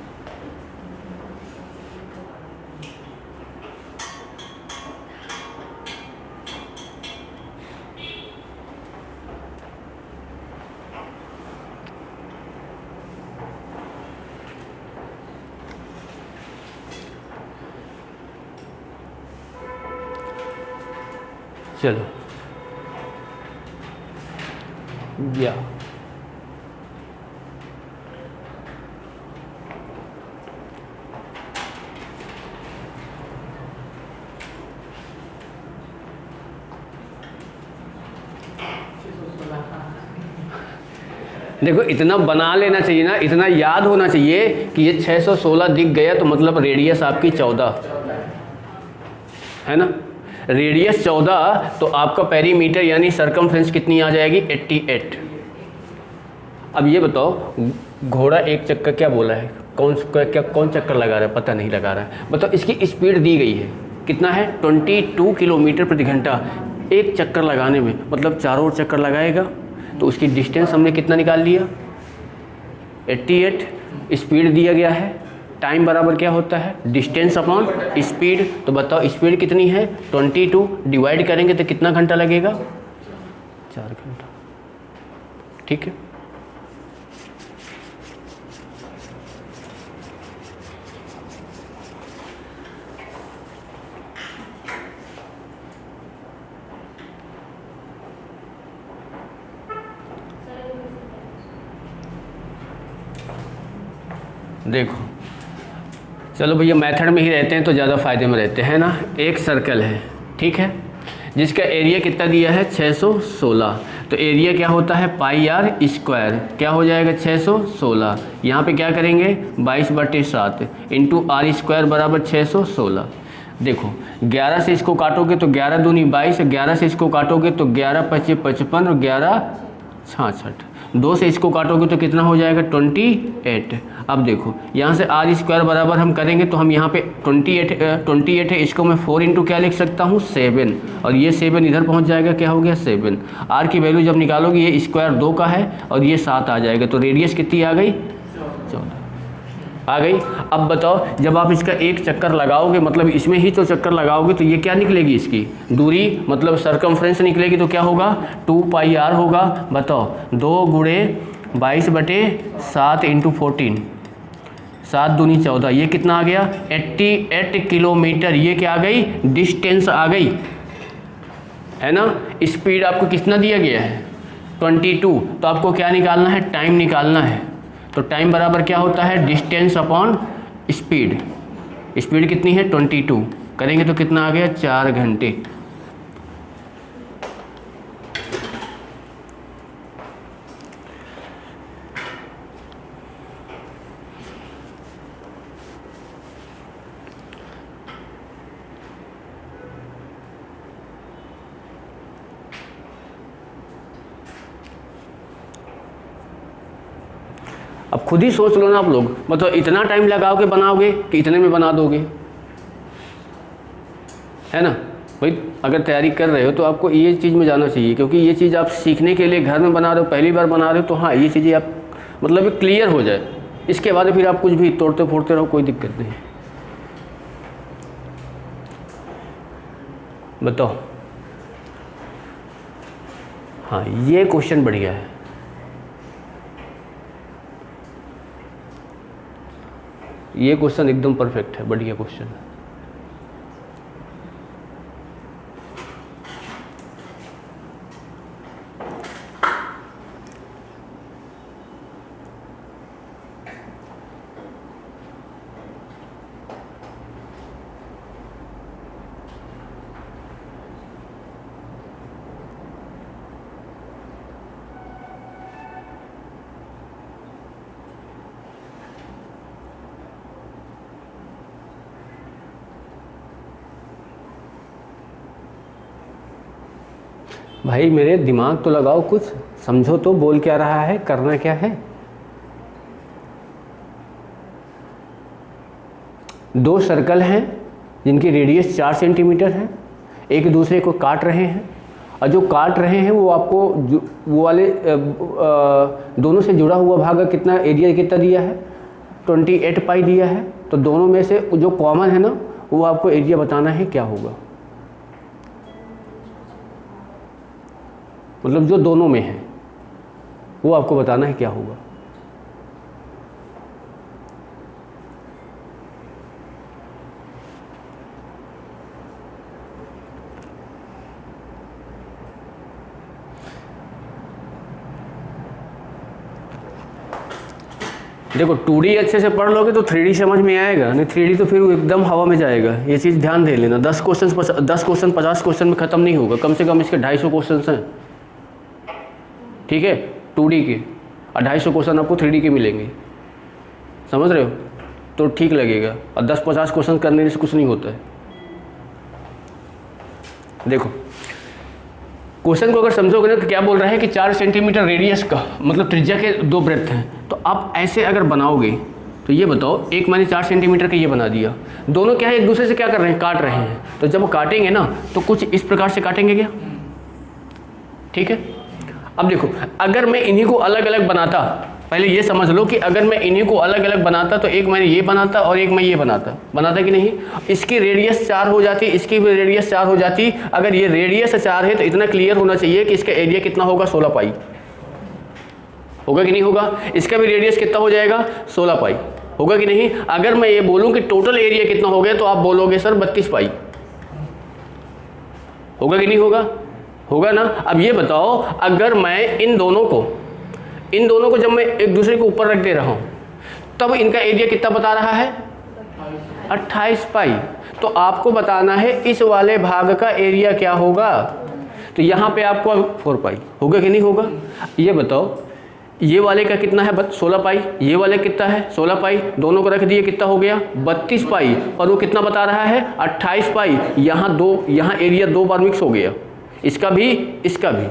चलो या देखो इतना बना लेना चाहिए ना, इतना याद होना चाहिए कि ये 616 दिख गया तो मतलब रेडियस आपकी 14 है ना। रेडियस 14 तो आपका पेरीमीटर यानी सरकमफ्रेंस कितनी आ जाएगी 88। अब ये बताओ घोड़ा एक चक्कर क्या बोला है, कौन चक्कर लगा रहा है पता नहीं लगा रहा है। बताओ इसकी स्पीड दी गई है कितना है 22 किलोमीटर प्रति घंटा। एक चक्कर लगाने में मतलब चारों ओर चक्कर लगाएगा तो उसकी डिस्टेंस हमने कितना निकाल लिया 88। स्पीड दिया गया है, टाइम बराबर क्या होता है डिस्टेंस अपॉन स्पीड। तो बताओ स्पीड कितनी है 22, डिवाइड करेंगे तो कितना घंटा लगेगा 4 घंटा। ठीक है, देखो चलो भैया मेथड में ही रहते हैं तो ज़्यादा फ़ायदे में रहते हैं ना। एक सर्कल है ठीक है जिसका एरिया कितना दिया है 616। तो एरिया क्या होता है πr²। क्या हो जाएगा 616। यहाँ पे क्या करेंगे 22/7 इंटू r² बराबर 616। देखो 11 से इसको काटोगे तो 11 दूनी 22, 11 से इसको काटोगे तो 11 × 5 = 55 और 11 × 66। 2 से इसको काटोगे तो कितना हो जाएगा 28। अब देखो यहाँ से r² बराबर हम करेंगे तो हम यहाँ पे 28 है, इसको मैं 4 इंटू क्या लिख सकता हूँ 7 और ये 7 इधर पहुँच जाएगा क्या हो गया 7। r की वैल्यू जब निकालोगे ये स्क्वायर 2 का है और ये 7 आ जाएगा। तो रेडियस कितनी आ गई 14 आ गई। अब बताओ जब आप इसका एक चक्कर लगाओगे मतलब इसमें ही तो चक्कर लगाओगे तो ये क्या निकलेगी इसकी दूरी मतलब सरकमफ्रेंस निकलेगी। तो क्या होगा 2πr होगा। बताओ 2 × 22/7 इंटू 14, 7 दूनी 14, ये कितना आ गया 88 किलोमीटर। ये क्या आ गई डिस्टेंस आ गई है ना। स्पीड आपको कितना दिया गया है 22। तो आपको क्या निकालना है टाइम निकालना है। तो टाइम बराबर क्या होता है डिस्टेंस अपॉन स्पीड। स्पीड कितनी है 22 करेंगे तो कितना आ गया 4 घंटे। अब खुद ही सोच लो ना आप लोग, मतलब इतना टाइम लगाओगे बनाओगे कि इतने में बना दोगे, है ना भाई। अगर तैयारी कर रहे हो तो आपको ये चीज़ में जाना चाहिए, क्योंकि ये चीज़ आप सीखने के लिए घर में बना रहे हो, पहली बार बना रहे हो, तो हाँ ये चीज़ें आप मतलब क्लियर हो जाए। इसके बाद फिर आप कुछ भी तोड़ते फोड़ते रहो, कोई दिक्कत नहीं। बताओ हाँ ये क्वेश्चन बढ़िया है। ये क्वेश्चन एकदम परफेक्ट है, बढ़िया क्वेश्चन है। भाई मेरे दिमाग तो लगाओ, कुछ समझो तो, बोल क्या रहा है, करना क्या है। दो सर्कल हैं जिनकी रेडियस 4 सेंटीमीटर है, एक दूसरे को काट रहे हैं, और जो काट रहे हैं वो आपको वो वाले दोनों से जुड़ा हुआ भाग कितना एरिया कितना दिया है, 28 पाई दिया है। तो दोनों में से जो कॉमन है ना वो आपको एरिया बताना है क्या होगा, मतलब जो दोनों में है वो आपको बताना है क्या होगा। देखो 2D अच्छे से पढ़ लोगे तो 3D समझ में आएगा, नहीं 3D तो फिर एकदम हवा में जाएगा। ये चीज़ ध्यान दे लेना। 10 क्वेश्चन 50 क्वेश्चन में ख़त्म नहीं होगा, कम से कम इसके 250 क्वेश्चन हैं, ठीक है, 2D के, और 250 क्वेश्चन आपको 3D के मिलेंगे, समझ रहे हो, तो ठीक लगेगा। और 10-50 क्वेश्चन करने से कुछ नहीं होता है। देखो क्वेश्चन को अगर समझोगे ना तो क्या बोल रहा है कि 4 सेंटीमीटर रेडियस का मतलब त्रिज्या के 2 वृत्त हैं। तो आप ऐसे अगर बनाओगे तो ये बताओ, एक मैंने 4 सेंटीमीटर का ये बना दिया, दोनों क्या है एक दूसरे से क्या कर रहे हैं, काट रहे हैं। तो जब वो काटेंगे ना तो कुछ इस प्रकार से काटेंगे क्या, ठीक है। अब देखो अगर मैं इन्हीं को अलग अलग बनाता, पहले ये समझ लो कि अगर मैं इन्हीं को अलग अलग बनाता तो एक मैंने ये बनाता और एक मैं ये बनाता कि नहीं। इसकी रेडियस 4 हो जाती, इसकी भी रेडियस 4 हो जाती। अगर ये रेडियस 4 है तो इतना क्लियर होना चाहिए कि इसका एरिया कितना होगा, 16 पाई होगा कि नहीं होगा। इसका भी रेडियस कितना हो जाएगा, 16 पाई होगा कि नहीं। अगर मैं ये बोलूँ कि टोटल एरिया कितना हो गया तो आप बोलोगे सर 32 पाई होगा कि नहीं होगा, होगा ना। अब ये बताओ अगर मैं इन दोनों को जब मैं एक दूसरे के ऊपर रख दे रहा हूँ तब इनका एरिया कितना बता रहा है, 28 पाई। तो आपको बताना है इस वाले भाग का एरिया क्या होगा। तो यहाँ पे आपको 4 पाई होगा कि नहीं होगा। ये बताओ ये वाले का कितना है, 16 पाई, ये वाले कितना है 16 पाई, दोनों को रख दिए कितना हो गया 32 पाई, और वो कितना बता रहा है 28 पाई। यहाँ एरिया 2 बार मिक्स हो गया, इसका भी इसका भी,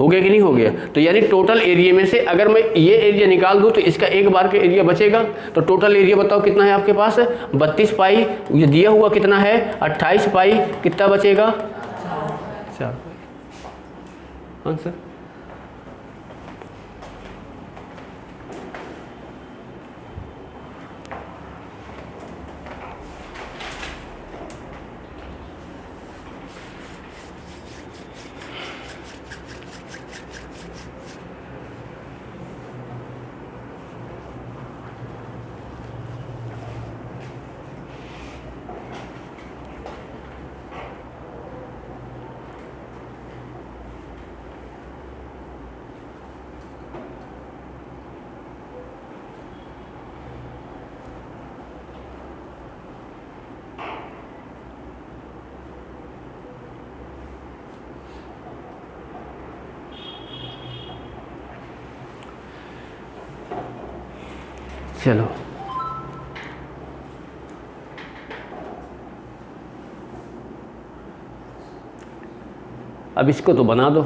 हो गया कि नहीं हो गया। तो यानी टोटल एरिया में से अगर मैं ये एरिया निकाल दूं तो इसका एक बार का एरिया बचेगा। तो टोटल एरिया बताओ कितना है आपके पास, 32 पाई, ये दिया हुआ कितना है 28 पाई, कितना बचेगा 4 पाई। आंसर चलो अब इसको तो बना दो।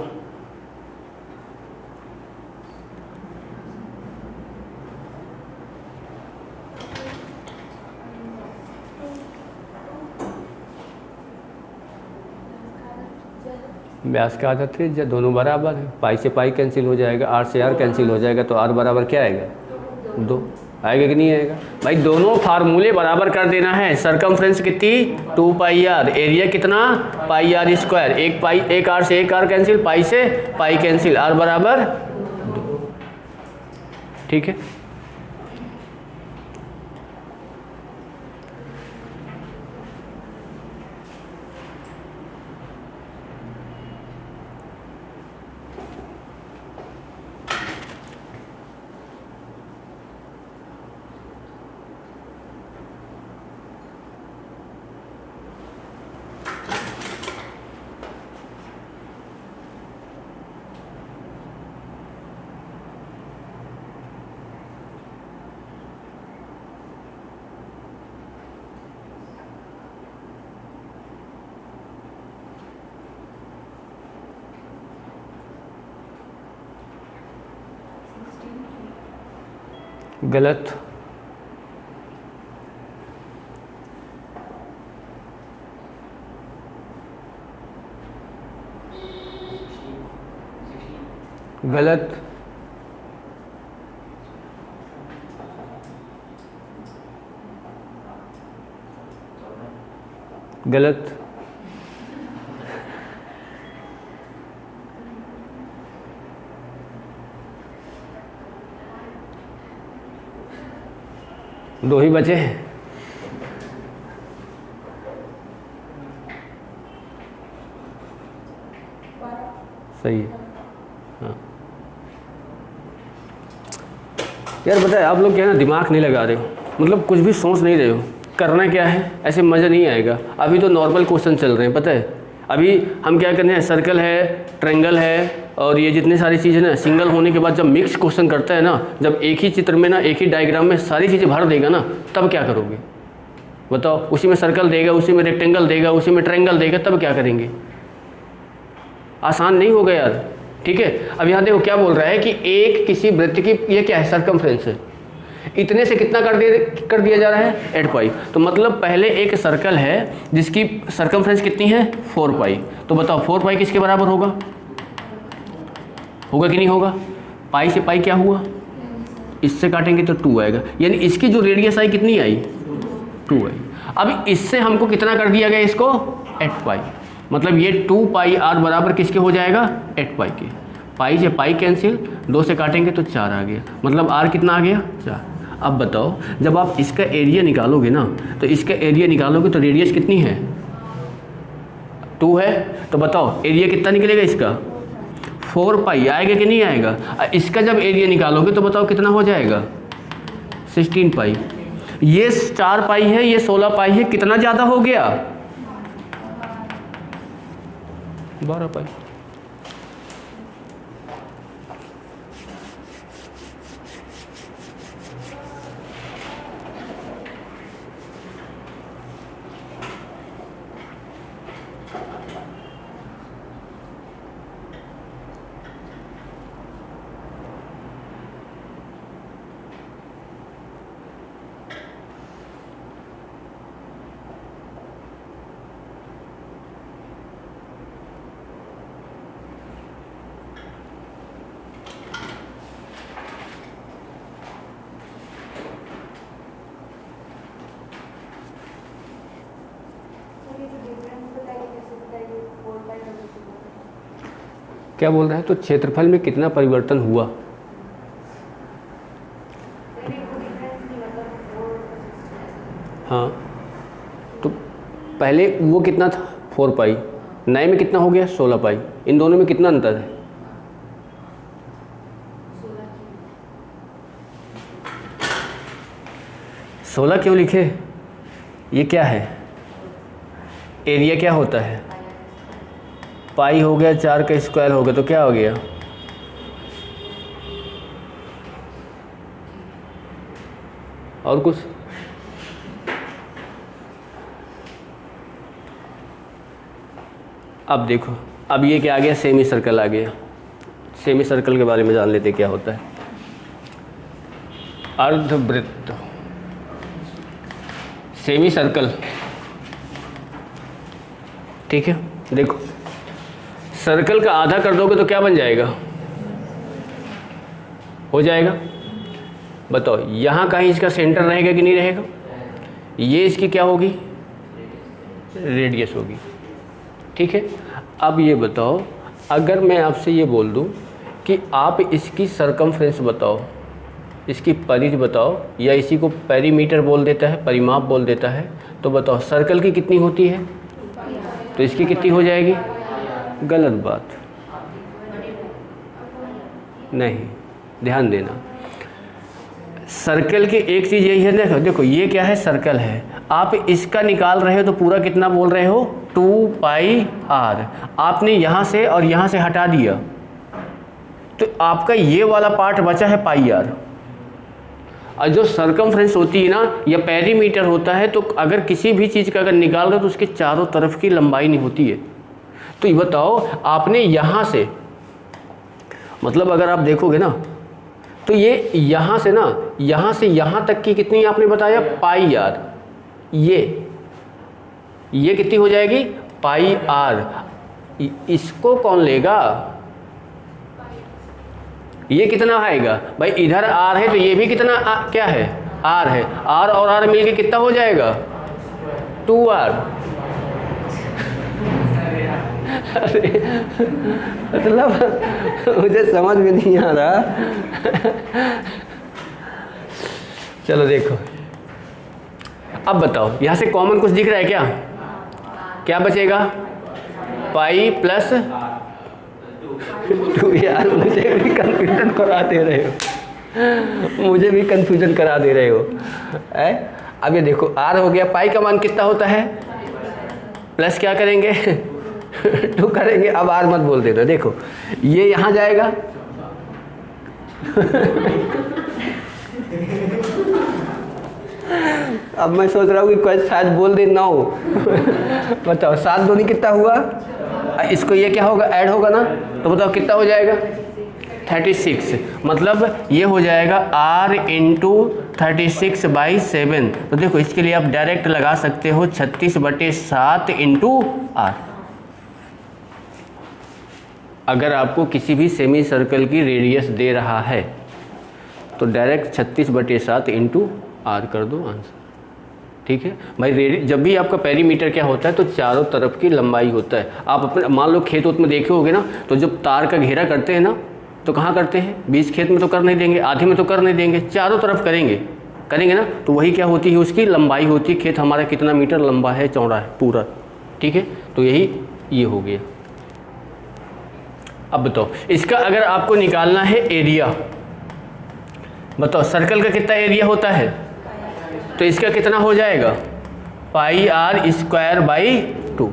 व्यास का आधा त्रिज्या दोनों बराबर है, पाई से पाई कैंसिल हो जाएगा, आर से आर कैंसिल हो जाएगा, तो आर बराबर क्या आएगा 2 आएगा कि नहीं आएगा। भाई दोनों फार्मूले बराबर कर देना है। सरकमफ्रेंस कितनी 2 पाई आर, एरिया कितना पाई आर स्क्वायर, एक आर से एक आर कैंसिल, पाई से पाई कैंसिल, आर बराबर 2, ठीक है। गलत, गलत, गलत, दो ही बचे हैं। सही है। हाँ यार पता है आप लोग क्या है ना, दिमाग नहीं लगा रहे हो, मतलब कुछ भी सोच नहीं रहे हो, करना क्या है, ऐसे मज़ा नहीं आएगा। अभी तो नॉर्मल क्वेश्चन चल रहे हैं, पता है अभी हम क्या करने हैं, सर्कल है, ट्रायंगल है और ये जितनी सारी चीज़ें ना, सिंगल होने के बाद जब मिक्स क्वेश्चन करता है ना, जब एक ही चित्र में ना, एक ही डायग्राम में सारी चीज़ें भर देगा ना, तब क्या करोगे बताओ। उसी में सर्कल देगा, उसी में रेक्टेंगल देगा, उसी में ट्रायंगल देगा, तब क्या करेंगे। आसान नहीं होगा यार, ठीक है। अब यहाँ देखो क्या बोल रहा है कि एक किसी वृत्त की ये क्या है, सर्कमफ्रेंस है, इतने से कितना कर दिया जा रहा है 8 पाई। तो मतलब पहले एक सर्कल है जिसकी सर्कमफ्रेंस कितनी है 4 पाई। तो बताओ 4 पाई किसके बराबर होगा, होगा कि नहीं होगा। पाई से पाई क्या हुआ, इससे काटेंगे तो 2 आएगा, यानी इसकी जो रेडियस आई कितनी आई 2 आई। अब इससे हमको कितना कर दिया गया इसको 8 पाई, मतलब ये 2 पाई आर बराबर किसके हो जाएगा 8 पाई के। पाई से पाई कैंसिल, 2 से काटेंगे तो 4 आ गया, मतलब आर कितना आ गया 4। अब बताओ जब आप इसका एरिया निकालोगे ना, तो इसका एरिया निकालोगे तो रेडियस कितनी है 2 है, तो बताओ एरिया कितना निकलेगा इसका 4 पाई आएगा कि नहीं आएगा। इसका जब एरिया निकालोगे तो बताओ कितना हो जाएगा 16 पाई। ये 4 पाई है, ये 16 पाई है, कितना ज़्यादा हो गया 12 पाई। क्या बोल रहा है, तो क्षेत्रफल में कितना परिवर्तन हुआ। हाँ तो पहले वो कितना था 4 पाई, नए में कितना हो गया 16 पाई, इन दोनों में कितना अंतर है। सोलह क्यों लिखे, ये क्या है, एरिया क्या होता है, पाई हो गया 4 का स्क्वायर हो गया, तो क्या हो गया और कुछ। अब देखो, अब ये क्या आ गया, सेमी सर्कल आ गया। सेमी सर्कल के बारे में जान लेते क्या होता है। अर्धवृत्त, सेमी सर्कल, ठीक है। देखो सर्कल का आधा कर दोगे तो क्या बन जाएगा, हो जाएगा। बताओ यहाँ कहीं इसका सेंटर रहेगा कि नहीं रहेगा, ये इसकी क्या होगी रेडियस होगी, ठीक है। अब ये बताओ, अगर मैं आपसे ये बोल दूँ कि आप इसकी सरकमफ्रेंस बताओ, इसकी परिधि बताओ, या इसी को पेरीमीटर बोल देता है, परिमाप बोल देता है, तो बताओ सर्कल की कितनी होती है, तो इसकी कितनी हो जाएगी। गलत बात, नहीं, ध्यान देना। सर्कल की एक चीज़ यही है, देखो देखो ये क्या है, सर्कल है, आप इसका निकाल रहे हो तो पूरा कितना बोल रहे हो 2 पाई आर। आपने यहाँ से और यहाँ से हटा दिया तो आपका ये वाला पार्ट बचा है पाई आर। और जो सर्कमफ्रेंस होती है ना, या पेरीमीटर होता है, तो अगर किसी भी चीज़ का अगर निकाल रहे हो तो उसके चारों तरफ की लंबाई नहीं होती है। तो ये बताओ आपने यहाँ से, मतलब अगर आप देखोगे ना तो ये यहाँ से ना, यहाँ से यहाँ तक की कितनी आपने बताया, पाई आर। ये कितनी हो जाएगी, पाई आर। इसको कौन लेगा, ये कितना आएगा भाई, इधर आर है तो ये भी कितना क्या है, आर है। आर और आर मिलके कितना हो जाएगा, 2r। अरे मतलब मुझे समझ में नहीं आ रहा। चलो देखो, अब बताओ यहाँ से कॉमन कुछ दिख रहा है क्या, क्या बचेगा, पाई प्लस 2। यार मुझे भी कंफ्यूजन करा दे रहे हो, मुझे भी कंफ्यूजन करा दे रहे हो। अब ये देखो आर हो गया, पाई का मान कितना होता है, प्लस क्या करेंगे 2 करेंगे। अब आर मत बोल देना, देखो ये यहाँ जाएगा अब मैं सोच रहा हूँ कि कोई शायद बोल दे 9 बताओ 7 दूनी कितना हुआ, इसको ये क्या होगा, ऐड होगा ना, तो बताओ कितना हो जाएगा, 36। मतलब ये हो जाएगा r इंटू 36/7। तो देखो इसके लिए आप डायरेक्ट लगा सकते हो 36/7 इंटू r। अगर आपको किसी भी सेमी सर्कल की रेडियस दे रहा है तो डायरेक्ट 36/7 इंटू r कर दो आंसर। ठीक है भाई, जब भी आपका पेरीमीटर क्या होता है तो चारों तरफ की लंबाई होता है। आप अपने मान लो खेत उत में देखे होगे ना, तो जब तार का घेरा करते हैं ना तो कहाँ करते हैं, बीच खेत में तो कर नहीं देंगे, आधे में तो कर नहीं देंगे, चारों तरफ करेंगे ना, तो वही क्या होती है, उसकी लंबाई होती है। खेत हमारा कितना मीटर लंबा है, चौड़ा है पूरा। ठीक है, तो यही ये हो गया। अब बताओ इसका अगर आपको निकालना है एरिया, बताओ सर्कल का कितना एरिया होता है, तो इसका कितना हो जाएगा, पाई r स्क्वायर बाई 2।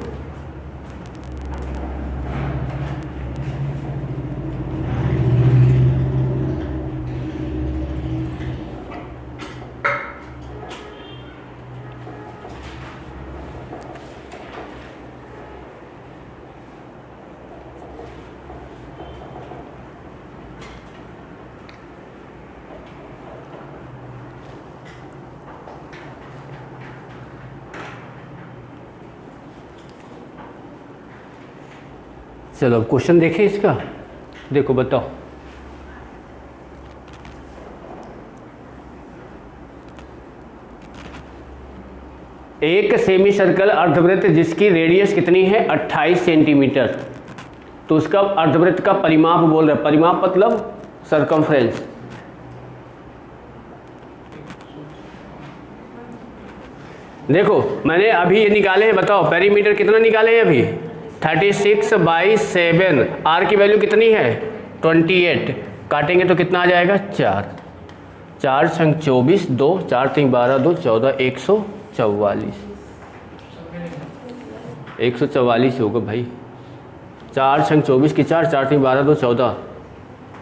चलो अब क्वेश्चन देखें इसका। देखो बताओ, एक सेमी सर्कल अर्धवृत्त जिसकी रेडियस कितनी है 28 सेंटीमीटर, तो उसका अर्धवृत्त का परिमाप बोल रहा है। परिमाप मतलब सरकमफ्रेंस। देखो मैंने अभी ये निकाले हैं, बताओ पेरीमीटर कितना निकाले हैं अभी, 36/7। आर की वैल्यू कितनी है 28, काटेंगे तो कितना आ जाएगा 4। 4 संग 24, 2 4 3 12 2 14, 144। 144 होगा भाई। 4 संग 24 की 4 4 3 12 2 14,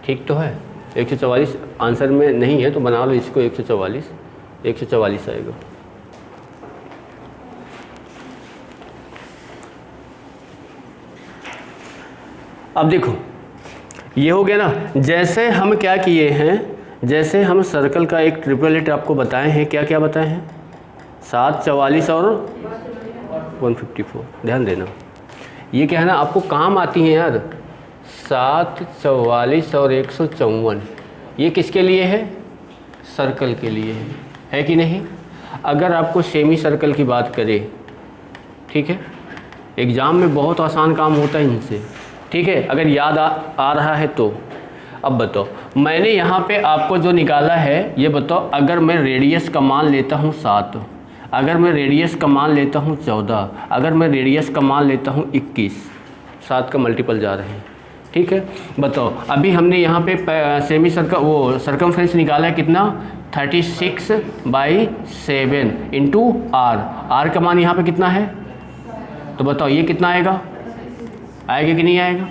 ठीक तो है। 144 आंसर में नहीं है तो बना लो इसको 144। 144 आएगा। अब देखो ये हो गया ना। जैसे हम क्या किए हैं, जैसे हम सर्कल का एक ट्रिपलेट आपको बताए हैं, क्या क्या बताए हैं, 7 44 और 154। ध्यान देना ये क्या है ना, आपको काम आती हैं यार। 7 44 और 154 ये किसके लिए है, सर्कल के लिए है कि नहीं। अगर आपको सेमी सर्कल की बात करें, ठीक है, एग्ज़ाम में बहुत आसान काम होता है इनसे, ठीक है, अगर याद आ रहा है तो। अब बताओ मैंने यहाँ पे आपको जो निकाला है ये बताओ, अगर मैं रेडियस का मान लेता हूँ 7, अगर मैं रेडियस का मान लेता हूँ 14, अगर मैं रेडियस का मान लेता हूँ 21, 7 का मल्टीपल जा रहे हैं, ठीक है। बताओ अभी हमने यहाँ पे सेमी सर्कल वो सर्कमफ्रेंस निकाला है कितना, 36/7 इंटू आर का मान यहाँ पे कितना है, तो बताओ ये कितना आएगा कि नहीं आएगा,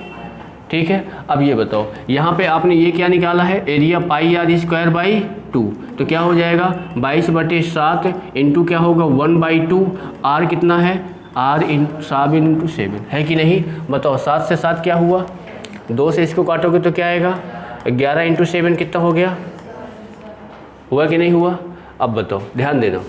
ठीक है। अब ये बताओ यहाँ पे आपने ये क्या निकाला है, area pi r square by 2, तो क्या हो जाएगा 22/7 इंटू क्या होगा 1/2। आर कितना है, आर इन 7 है कि नहीं। बताओ 7 से 7 क्या हुआ, 2 से इसको काटोगे तो क्या आएगा 11 इंटू 7 कितना हो गया? हुआ कि नहीं हुआ? अब बताओ, ध्यान देना।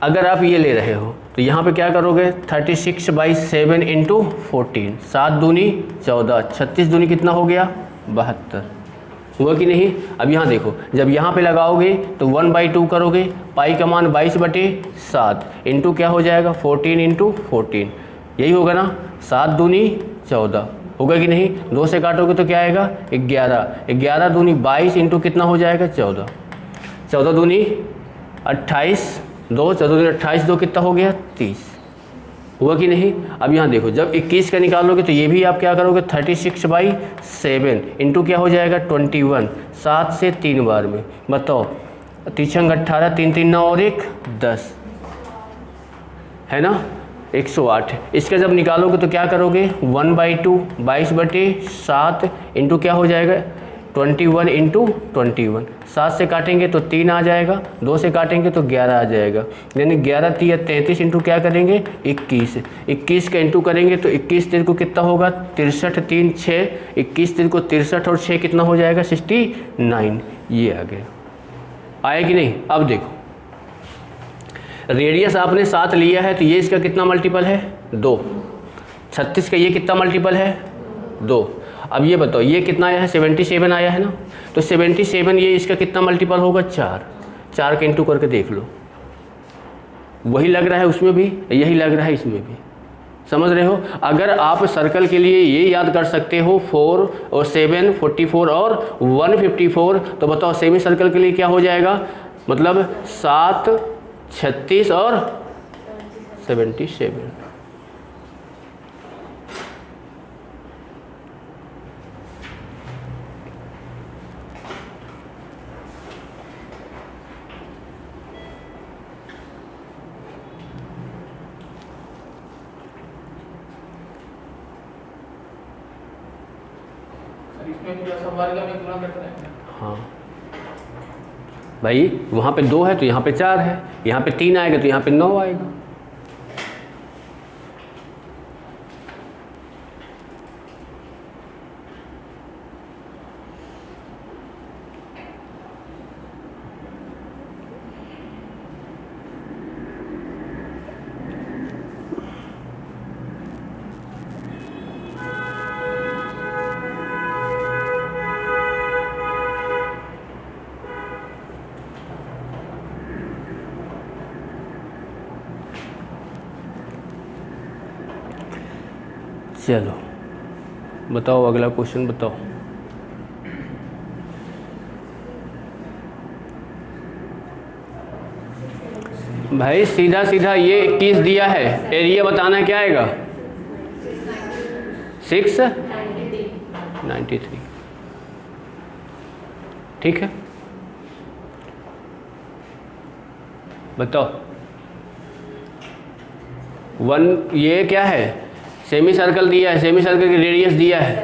अगर आप ये ले रहे हो तो यहाँ पे क्या करोगे? 36/7 इंटू 14, 7 दूनी 14, 36 दूनी कितना हो गया? 72। हुआ कि नहीं? अब यहाँ देखो, जब यहाँ पे लगाओगे तो 1/2 करोगे, पाई का मान 22/7 इंटू क्या हो जाएगा? 14 इंटू 14, यही होगा ना? 7 दूनी 14, होगा कि नहीं? 2 से काटोगे तो क्या आएगा? 11, 11 दूनी 22 इंटू कितना हो जाएगा? 14, 14 दूनी 28, 2 14 दूनी 28, 2 कितना हो गया? 30। हुआ कि नहीं? अब यहाँ देखो, जब 21 का निकालोगे तो ये भी आप क्या करोगे? 36/7 इंटू क्या हो जाएगा? 21, 7 से 3 बार में, बताओ, 3 18, 3 3 9 और 1 10, है ना? 108। इसका जब निकालोगे तो क्या करोगे? 1/2, 22/7 इंटू क्या हो जाएगा? 21 इंटू 21, 7 से काटेंगे तो 3 आ जाएगा, 2 से काटेंगे तो 11 आ जाएगा, यानी 11 3 33 इंटू क्या करेंगे? 21, 21 का इंटू करेंगे तो 21 3 को कितना होगा? 63, 3 6, 21 3 को 63 और 6 कितना हो जाएगा? 69। ये आ गया, आया कि नहीं? अब देखो, रेडियस आपने 7 लिया है तो ये इसका कितना मल्टीपल है? 2। 36 का ये कितना मल्टीपल है? 2। अब ये बताओ, ये कितना आया है? 77 आया है ना? तो 77 ये इसका कितना मल्टीपल होगा? 4। 4 के इंटू करके देख लो, वही लग रहा है उसमें भी, यही लग रहा है इसमें भी। समझ रहे हो? अगर आप सर्कल के लिए ये याद कर सकते हो 4 और 7, 44 और 154, तो बताओ सेमी सर्कल के लिए क्या हो जाएगा? मतलब 7, 36 और 77। इसमें पूरा सब वर्ग में गुणा करते हैं। हाँ भाई, वहाँ पे 2 है तो यहाँ पे 4 है, यहाँ पे 3 आएगा तो यहाँ पे 9 आएगा। चलो बताओ, अगला क्वेश्चन बताओ। भाई सीधा सीधा ये 21 दिया है, एरिया बताना क्या आएगा? 693। ठीक है, बताओ। 1 ये क्या है? सेमी सर्कल दिया है, सेमी सर्कल की रेडियस दिया है,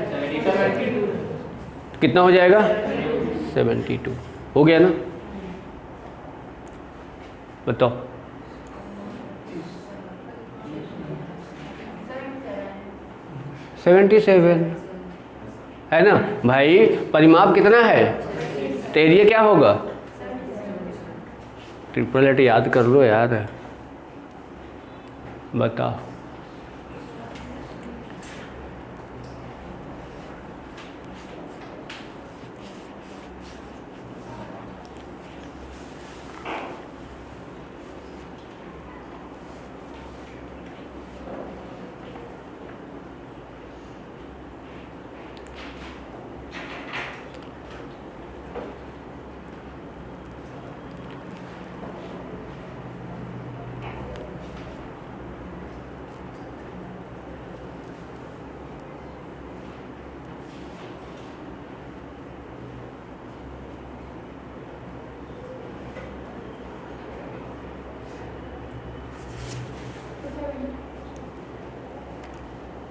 कितना हो जाएगा? 72। हो गया ना? बताओ। 77 है ना भाई? परिमाप कितना है? तो एरिया क्या होगा? 888 याद कर लो यार, बताओ।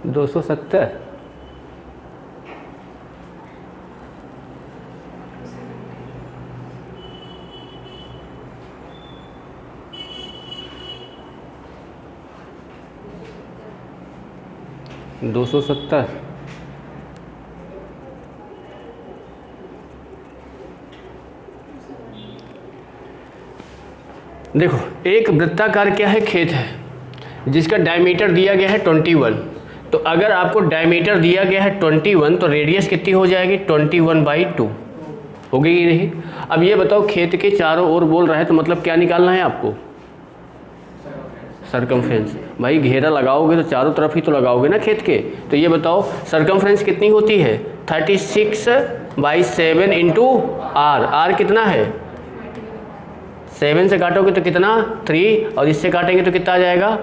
दो 270। देखो एक वृत्ताकार क्या है, खेत है जिसका डायमीटर दिया गया है 21। तो अगर आपको डायमीटर दिया गया है 21 तो रेडियस कितनी हो जाएगी 21/2 होगी कि नहीं। अब ये बताओ खेत के चारों ओर बोल रहा है तो मतलब क्या निकालना है आपको, सरकमफ्रेंस। भाई घेरा लगाओगे तो चारों तरफ ही तो लगाओगे ना खेत के। तो ये बताओ सरकमफ्रेंस कितनी होती है 36/7 इंटू आर। आर कितना है 7 से काटोगे तो कितना 3 और इससे काटेंगे तो कितना आ जाएगा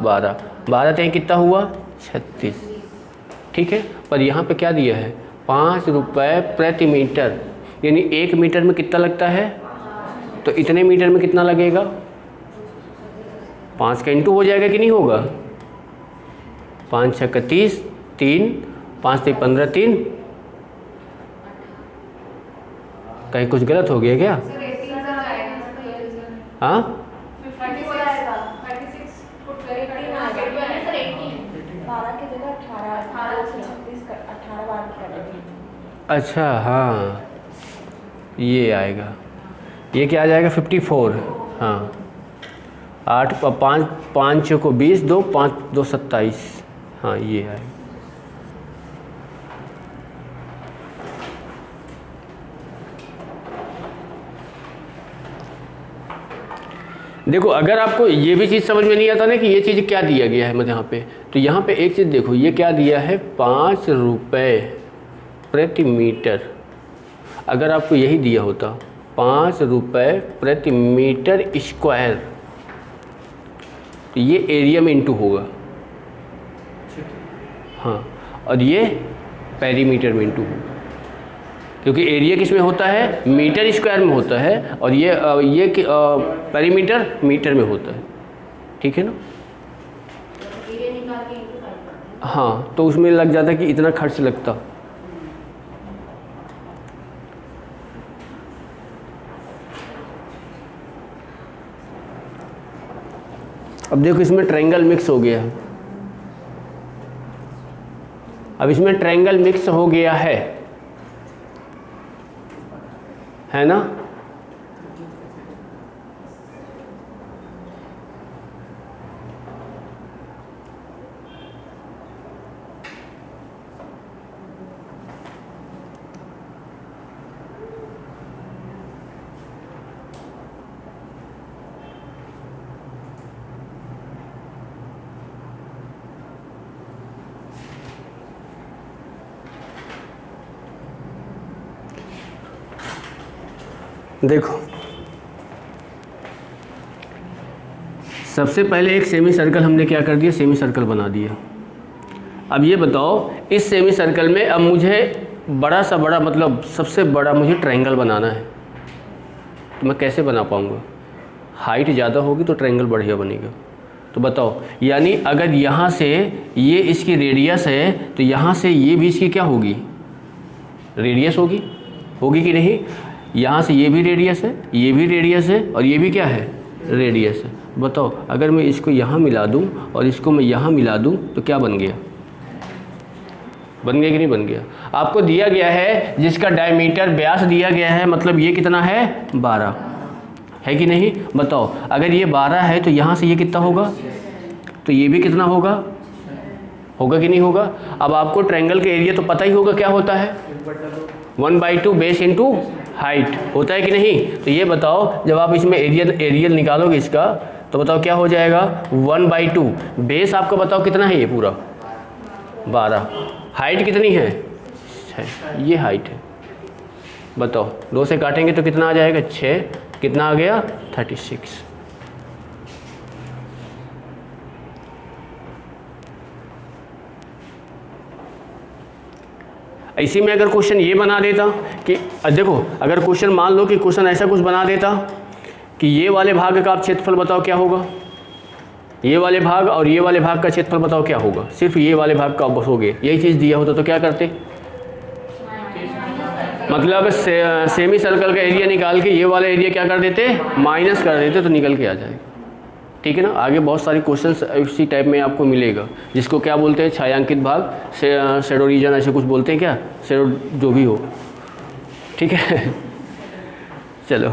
12। 12 तो कितना हुआ 36। ठीक है, पर यहाँ पे क्या दिया है 5 रुपये प्रति मीटर, यानी 1 मीटर में कितना लगता है, तो इतने मीटर में कितना लगेगा 5 का इंटू हो जाएगा कि नहीं होगा। 5 6 30, 3 5 3 15, 3 कहीं कुछ गलत हो गया क्या। हाँ 12 की जगह 18 से 36 का 18 बार किया। अच्छा हाँ ये आएगा, ये क्या आ जाएगा 54। हाँ 8 5 5 को 20, 2 5 2 27। हाँ ये आएगा। देखो अगर आपको ये भी चीज़ समझ में नहीं आता ना कि ये चीज़ क्या दिया गया है मतलब यहाँ पे, तो यहाँ पे एक चीज़ देखो ये क्या दिया है 5 रुपये प्रति मीटर। अगर आपको यही दिया होता 5 रुपये प्रति मीटर स्क्वायर तो ये एरिया में इंटू होगा। हाँ और ये पेरीमीटर में इंटू होगा, क्योंकि एरिया किस में होता है मीटर स्क्वायर में होता है और ये पेरीमीटर मीटर में होता है। ठीक है ना। हाँ तो उसमें लग जाता कि इतना खर्च लगता। अब देखो इसमें ट्रायंगल मिक्स हो गया है। अब इसमें ट्रायंगल मिक्स हो गया है ना। देखो सबसे पहले एक सेमी सर्कल हमने क्या कर दिया, सेमी सर्कल बना दिया। अब ये बताओ इस सेमी सर्कल में अब मुझे बड़ा सा बड़ा मतलब सबसे बड़ा मुझे ट्रायंगल बनाना है, तो मैं कैसे बना पाऊँगा। हाइट ज़्यादा होगी तो ट्रायंगल बढ़िया बनेगा। तो बताओ यानी अगर यहाँ से ये इसकी रेडियस है तो यहाँ से ये भी इसकी क्या होगी रेडियस होगी कि नहीं। यहाँ से ये भी रेडियस है, ये भी रेडियस है और ये भी क्या है रेडियस है। बताओ अगर मैं इसको यहाँ मिला दूँ और इसको मैं यहाँ मिला दूँ तो क्या बन गया कि नहीं बन गया। आपको दिया गया है जिसका डायमीटर व्यास दिया गया है, मतलब ये कितना है 12 है कि नहीं। बताओ अगर ये 12 है तो यहाँ से ये कितना होगा, तो ये भी कितना होगा कि नहीं होगा। अब आपको ट्रायंगल का एरिया तो पता ही होगा क्या होता है 1/2 बेस इंटू हाइट होता है कि नहीं। तो ये बताओ जब आप इसमें एरियल निकालोगे इसका तो बताओ क्या हो जाएगा 1/2 बेस आपका बताओ कितना है, ये पूरा 12, हाइट कितनी है 6, ये हाइट है। बताओ 2 से काटेंगे तो कितना आ जाएगा 6, कितना आ गया 36। इसी में अगर क्वेश्चन ये बना देता कि देखो अगर क्वेश्चन मान लो कि क्वेश्चन ऐसा कुछ बना देता कि ये वाले भाग का आप क्षेत्रफल बताओ क्या होगा, ये वाले भाग और ये वाले भाग का क्षेत्रफल बताओ क्या होगा, सिर्फ ये वाले भाग का बस हो गए, यही चीज़ दिया होता तो क्या करते। मतलब सेमी सर्कल का एरिया निकाल के ये वाला एरिया क्या कर देते माइनस कर देते तो निकल के आ जाएगा। ठीक है ना। आगे बहुत सारे क्वेश्चंस इसी टाइप में आपको मिलेगा, जिसको क्या बोलते हैं छायांकित भाग, शेडो रीजन ऐसे कुछ बोलते हैं क्या, शेडो जो भी हो। ठीक है चलो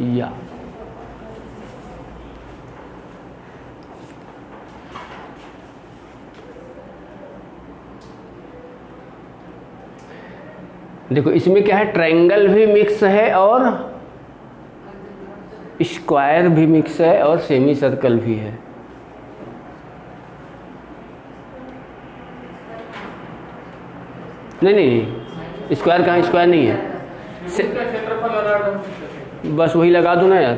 या। देखो इसमें क्या है, ट्रायंगल भी मिक्स है और स्क्वायर भी मिक्स है और सेमी सर्कल भी है। नहीं नहीं, स्क्वायर कहाँ, स्क्वायर नहीं है। बस वही लगा दो ना यार,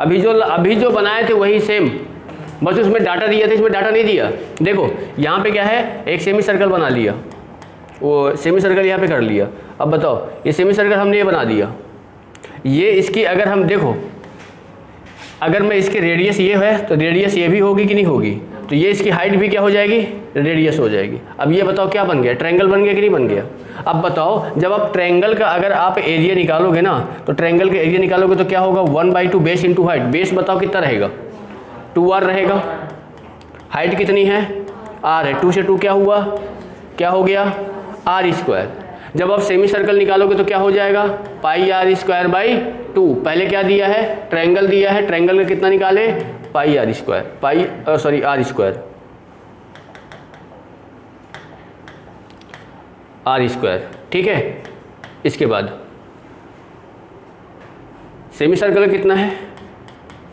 अभी जो बनाए थे वही सेम, बस उसमें डाटा दिया था, इसमें डाटा नहीं दिया। देखो यहाँ पे क्या है, एक सेमी सर्कल बना लिया, वो सेमी सर्कल यहाँ पे कर लिया। अब बताओ ये सेमी सर्कल हमने ये बना दिया, ये इसकी अगर हम देखो, अगर मैं इसकी रेडियस ये है तो रेडियस ये भी होगी कि नहीं होगी, तो ये इसकी हाइट भी क्या हो जाएगी, रेडियस हो जाएगी। अब ये बताओ क्या बन गया, ट्रायंगल बन गया कि नहीं बन गया। अब बताओ जब आप ट्रायंगल का अगर आप एरिया निकालोगे ना, तो ट्रायंगल का एरिया निकालोगे तो क्या होगा, 1/2 बेस इंटू हाइट। बेस बताओ कितना रहेगा, 2r रहेगा। हाइट कितनी है, r है, 2 से 2 क्या हुआ, क्या हो गया, r²। जब आप सेमी सर्कल निकालोगे तो क्या हो जाएगा, πr²/2। पहले क्या दिया है, ट्रायंगल दिया है, ट्रायंगल का कितना निकाले, r²। ठीक है, इसके बाद सेमी सर्कल कितना है,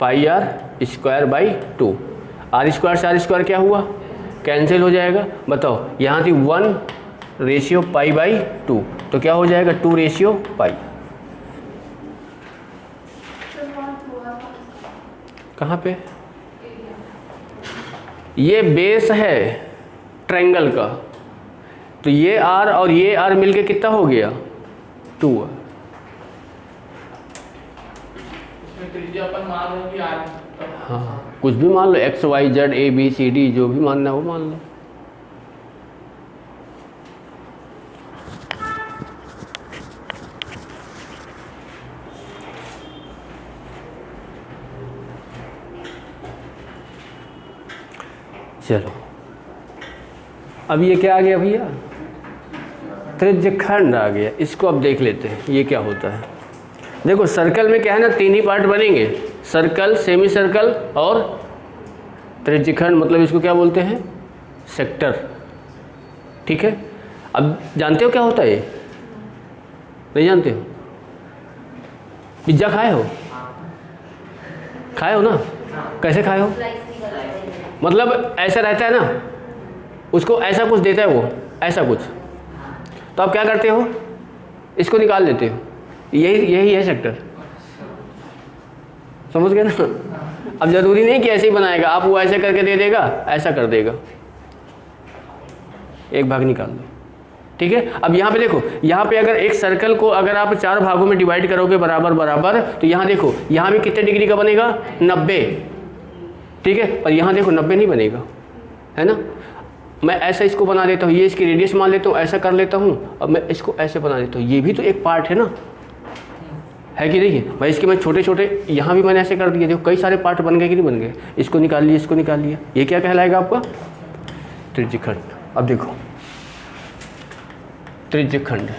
πr²/2। r² से r² क्या हुआ, कैंसिल हो जाएगा। बताओ यहाँ थी 1/π/2, तो क्या हो जाएगा 2/π। कहाँ पे, ये बेस है ट्रायंगल का, तो ये r और ये r मिलके कितना हो गया, 2। इसमें त्रिज्या अपन मान लो कि r, हाँ कुछ भी मान लो, x y z a b c d जो भी मानना है वो मान लो। चलो अब ये क्या आ गया भैया, त्रिज्यखंड आ गया। इसको अब देख लेते हैं ये क्या होता है। देखो सर्कल में क्या है ना, 3 ही पार्ट बनेंगे, सर्कल, सेमी सर्कल और त्रिज्यखंड, मतलब इसको क्या बोलते हैं, सेक्टर। ठीक है, अब जानते हो क्या होता है ये, नहीं जानते हो। पिज्ज़ा खाए हो, खाए हो ना, कैसे खाए हो, मतलब ऐसा रहता है ना, उसको ऐसा कुछ देता है वो, ऐसा कुछ, तो आप क्या करते हो, इसको निकाल लेते हो, यही है सेक्टर। समझ गए ना। अब ज़रूरी नहीं कि ऐसे ही बनाएगा, आप वो ऐसे करके दे देगा, ऐसा कर देगा, एक भाग निकाल दो। ठीक है, अब यहाँ पे देखो, यहाँ पे अगर एक सर्कल को अगर आप 4 भागों में डिवाइड करोगे बराबर बराबर, तो यहाँ देखो, यहाँ भी कितने डिग्री का बनेगा, 90। ठीक है, पर यहाँ देखो 90 नहीं बनेगा, है ना। मैं ऐसा इसको बना देता हूँ, ये इसकी रेडियस मान लेता हूँ, ऐसा कर लेता हूँ, अब मैं इसको ऐसे बना देता हूँ, ये भी तो एक पार्ट है ना, है कि नहीं। भाई इसके मैं छोटे छोटे यहाँ भी मैंने ऐसे कर दिए, देखो कई सारे पार्ट बन गए कि नहीं बन गए। इसको निकाल लिया, इसको निकाल लिया, ये क्या कहलाएगा आपका, त्रिज्यखंड। अब देखो त्रिज्यखंड,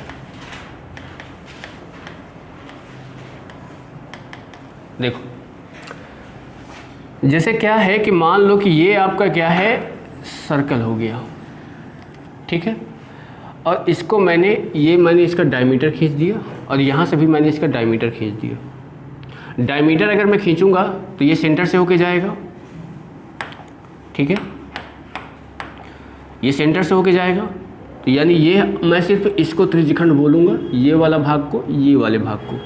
देखो जैसे क्या है कि मान लो कि ये आपका क्या है, सर्कल हो गया। ठीक है, और इसको मैंने इसका डायमीटर खींच दिया, और यहाँ से भी मैंने इसका डायमीटर खींच दिया। डायमीटर अगर मैं खींचूंगा तो ये सेंटर से होके जाएगा। ठीक है, ये सेंटर से होके जाएगा, तो यानी ये मैं सिर्फ इसको त्रिज्यखंड बोलूँगा, ये वाला भाग को, ये वाले भाग को।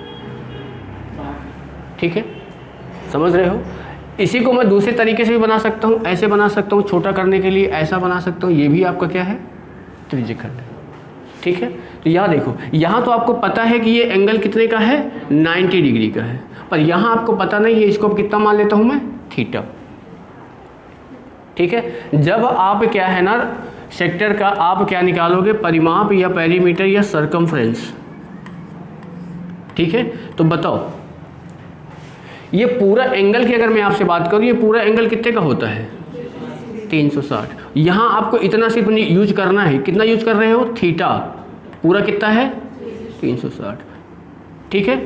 ठीक है, समझ रहे हो। इसी को मैं दूसरे तरीके से भी बना सकता हूँ, ऐसे बना सकता हूँ, छोटा करने के लिए ऐसा बना सकता हूँ, ये भी आपका क्या है, त्रिज्यखंड। ठीक है, तो यहाँ देखो, यहाँ तो आपको पता है कि ये एंगल कितने का है, 90 डिग्री का है, पर यहाँ आपको पता नहीं है, इसको कितना मान लेता हूँ मैं, थीटा। ठीक है, जब आप क्या है ना, सेक्टर का आप क्या निकालोगे, परिमाप या पेरीमीटर या सरकमफ्रेंस। ठीक है, तो बताओ ये पूरा एंगल की अगर मैं आपसे बात करूँ, ये पूरा एंगल कितने का होता है, 360। यहाँ आपको इतना सिर्फ यूज करना है, कितना यूज कर रहे हो, थीटा, पूरा कितना है, 360। ठीक है,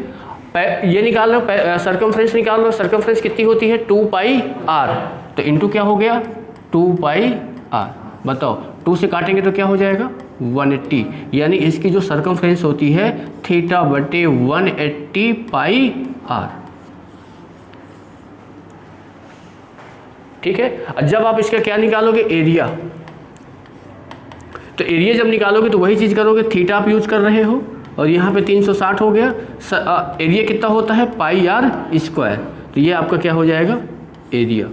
ये निकाल लो, सर्कमफ्रेंस निकाल लो। सर्कमफ्रेंस कितनी होती है 2 पाई r, तो इंटू क्या हो गया 2 पाई r। बताओ 2 से काटेंगे तो क्या हो जाएगा 180, यानी इसकी जो सर्कमफ्रेंस होती है थीटा बटे 180 पाई r। ठीक है। जब आप इसका क्या निकालोगे एरिया, तो एरिया जब निकालोगे तो वही चीज़ करोगे, थीटा आप यूज कर रहे हो और यहाँ पे 360 हो गया। एरिया कितना होता है पाई r स्क्वायर, तो ये आपका क्या हो जाएगा एरिया।